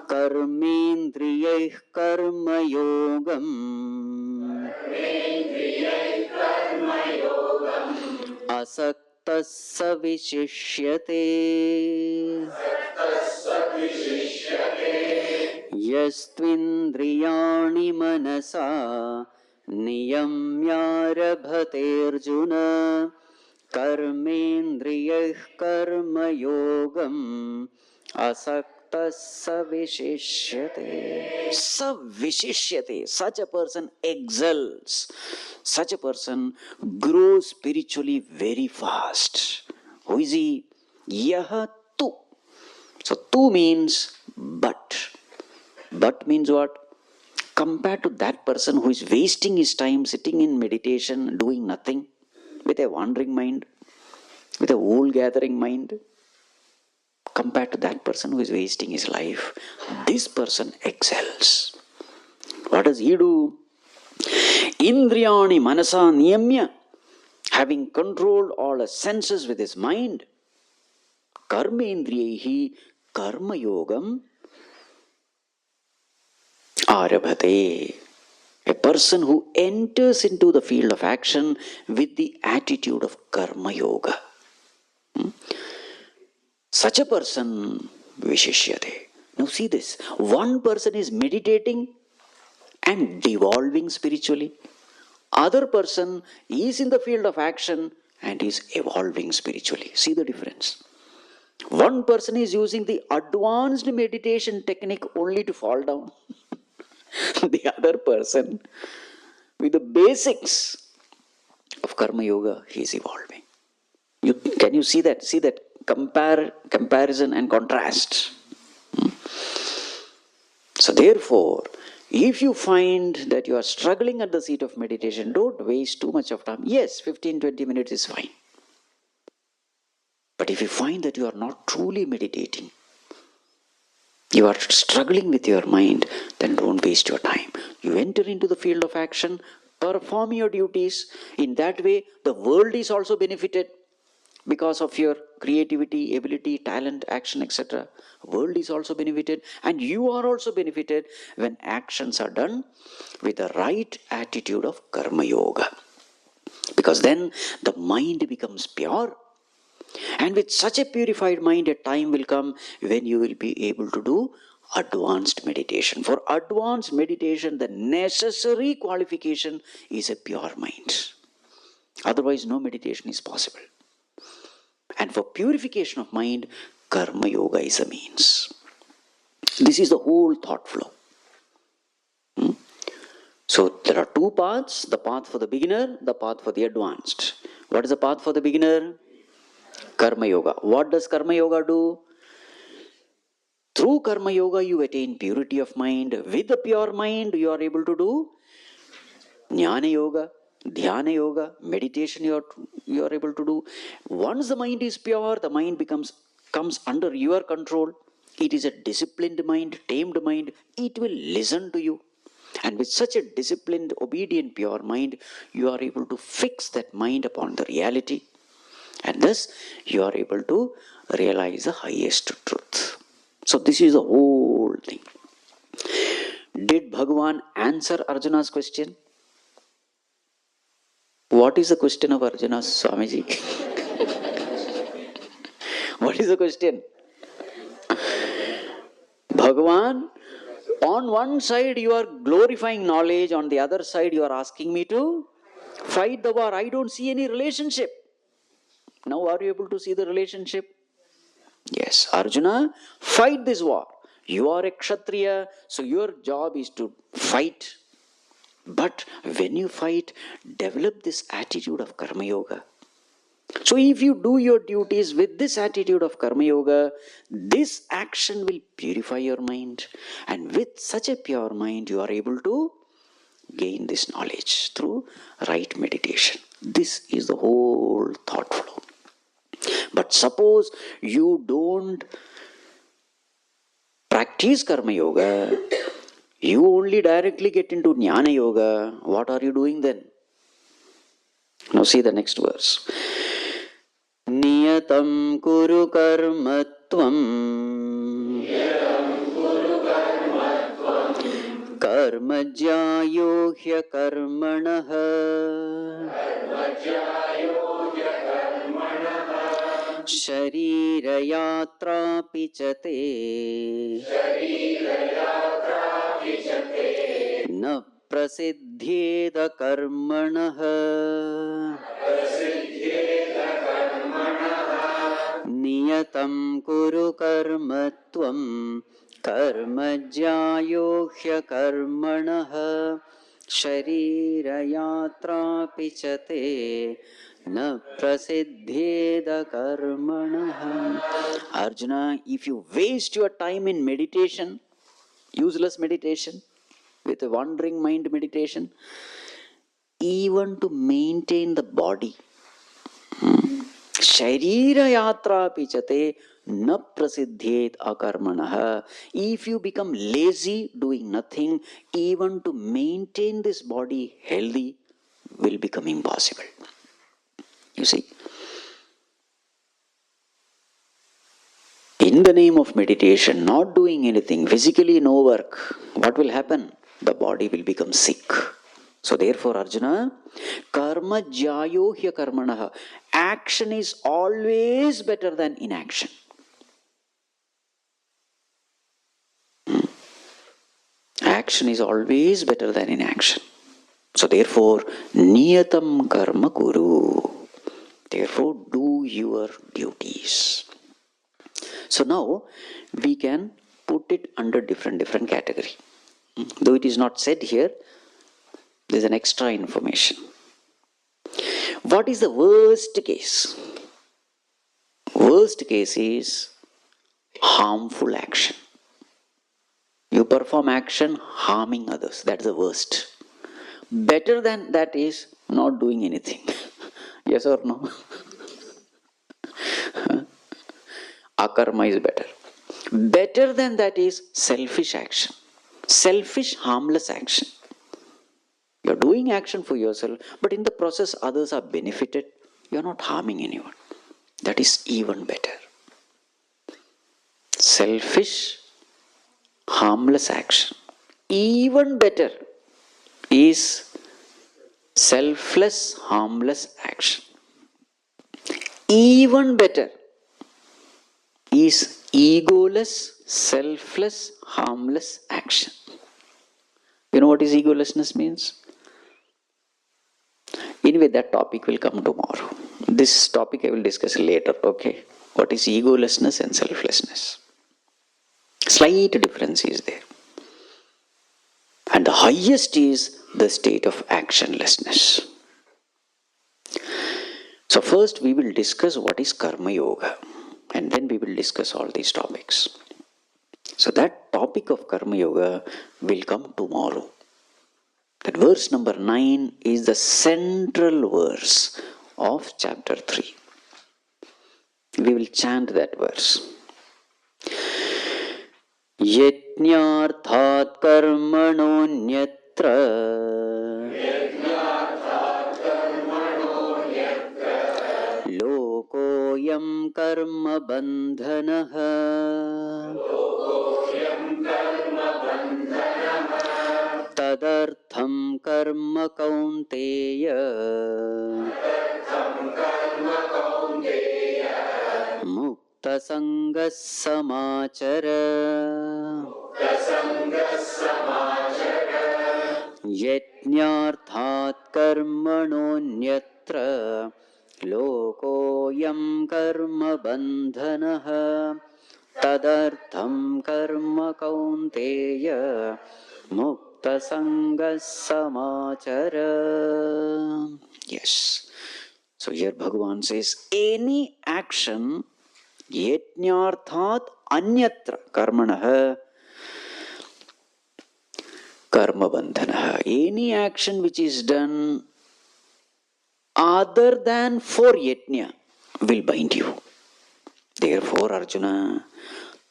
karmendriyai karma yogam asaktasya vishishyate yastvindriyani manasa niyamyarabhaterjuna karmendriyah karmayogam asakta savishishyate. Savishishyate. Such a person excels. Such a person grows spiritually very fast. Who is he? Yaha tu. So tu means but. But means what? Compared to that person who is wasting his time sitting in meditation, doing nothing, with a wandering mind, with a wool gathering mind, compared to that person who is wasting his life, this person excels. What does he do? Indriyani manasa niyamya, having controlled all his senses with his mind, karmendriyahi karma yogam arabhate. A person who enters into the field of action with the attitude of karma yoga. Such a person vishishyate. Now see this. One person is meditating and devolving spiritually. Other person is in the field of action and is evolving spiritually. See the difference. One person is using the advanced meditation technique only to fall down. The other person, with the basics of karma yoga, he is evolving. Can you see that? See that comparison and contrast. So therefore, if you find that you are struggling at the seat of meditation, don't waste too much of time. Yes, 15-20 minutes is fine. But if you find that you are not truly meditating, you are struggling with your mind, then don't waste your time. You enter into the field of action, perform your duties. In that way, the world is also benefited because of your creativity, ability, talent, action, etc. World is also benefited, and you are also benefited when actions are done with the right attitude of karma yoga. Because then the mind becomes pure. And with such a purified mind, a time will come when you will be able to do advanced meditation. For advanced meditation, the necessary qualification is a pure mind. Otherwise, no meditation is possible. And for purification of mind, karma yoga is a means. This is the whole thought flow. So there are two paths, the path for the beginner, the path for the advanced. What is the path for the beginner? Karma yoga. What does karma yoga do? Through karma yoga, you attain purity of mind. With the pure mind, you are able to do jnana yoga, dhyana yoga, meditation you are able to do. Once the mind is pure, the mind comes under your control. It is a disciplined mind, tamed mind. It will listen to you. And with such a disciplined, obedient, pure mind, you are able to fix that mind upon the reality. And thus, you are able to realize the highest truth. So this is the whole thing. Did Bhagavan answer Arjuna's question? What is the question of Arjuna, Swamiji? What is the question? Bhagavan, on one side you are glorifying knowledge, on the other side you are asking me to fight the war. I don't see any relationship. Now are you able to see the relationship? Yes, Arjuna, fight this war. You are a Kshatriya, so your job is to fight. But when you fight, develop this attitude of Karma Yoga. So if you do your duties with this attitude of Karma Yoga, this action will purify your mind. And with such a pure mind, you are able to gain this knowledge through right meditation. This is the whole thought flow. But suppose you don't practice Karma Yoga, you only directly get into Jnana Yoga, what are you doing then? Now see the next verse. Niyatam kuru karmatvam karmajyayo hya karmanaha sharira yatra pichate na प्रसिद्ध्येद कर्मणः नियतं कुरु कर्म त्वं कर्म ज्यायो ह्यकर्मणः शरीरयात्रापि च ते न प्रसिद्ध्येद कर्मणः. Arjuna, if you waste your time in meditation, useless meditation, with a wandering mind meditation, even to maintain the body, Sharira yatra pichate na prasiddhyet akarmanah. If you become lazy doing nothing, even to maintain this body healthy will become impossible. You see, in the name of meditation, not doing anything, physically no work, what will happen? The body will become sick. So therefore, Arjuna, karma jyayo hya karmanah. Action is always better than inaction. Action is always better than inaction. So therefore, niyatam karma kuru. Therefore, do your duties. So now we can put it under different category. Though it is not said here, there is an extra information. What is the worst case? Worst case is harmful action. You perform action harming others. That's the worst. Better than that is not doing anything. Yes or no? Akarma is better. Better than that is selfish action. Selfish, harmless action. You're doing action for yourself, but in the process others are benefited. You're not harming anyone. That is even better. Selfish, harmless action. Even better is selfless, harmless action. Even better is egoless, selfless, harmless action. You know what is egolessness means? Anyway, that topic will come tomorrow. This topic I will discuss later, okay? What is egolessness and selflessness? Slight difference is there. And the highest is the state of actionlessness. So first we will discuss what is Karma Yoga, and then we will discuss all these topics. So that topic of Karma Yoga will come tomorrow. That verse number 9 is the central verse of chapter 3. We will chant that verse. Yajñārthāt karmanonyatra lokoyam karma bandhanah tadartham karma kaunteya mukta sanga samachara yajñārthāt karmanonyatra lokoyam karma bandhanah tadartham karma kaunteya mukta sanga samachara. Yes. So here Bhagavan says, any action yajñārthāt anyatra karmanah karma bandhanah. Any action which is done other than for yajna will bind you. Therefore, Arjuna,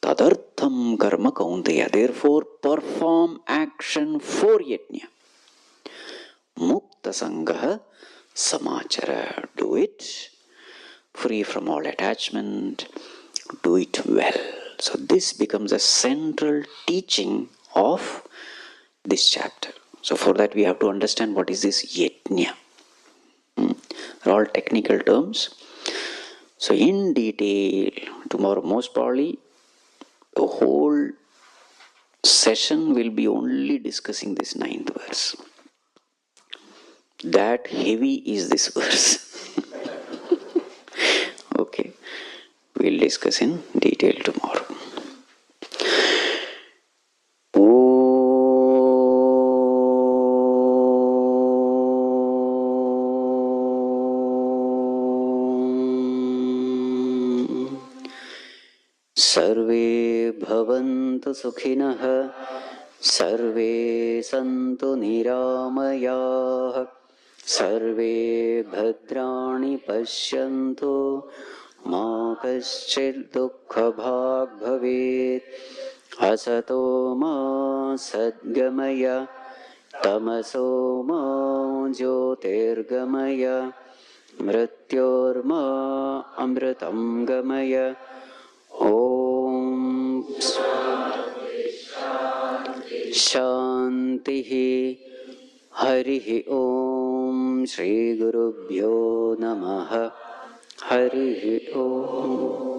tadartham karma kaunteya. Therefore, perform action for yajna. Mukta sangha samachara. Do it free from all attachment. Do it well. So this becomes a central teaching of this chapter. So for that we have to understand what is this yajna. They're all technical terms. So in detail, tomorrow most probably the whole session will be only discussing this 9th verse. That heavy is this verse. Okay, we'll discuss in detail tomorrow. सर्वे भवन्तु सुखिनः, सर्वे सन्तु निरामयाः, सर्वे भद्राणि पश्यन्तु, मा कश्चित् दुःखभाग् भवेत्। असतो मा सद्गमय, तमसो मा ज्योतिर्गमय, मृत्योर्मा अमृतं गमय। ओम शांति। हरि ओम। श्री गुरुभ्यो नमः। हरि ओम।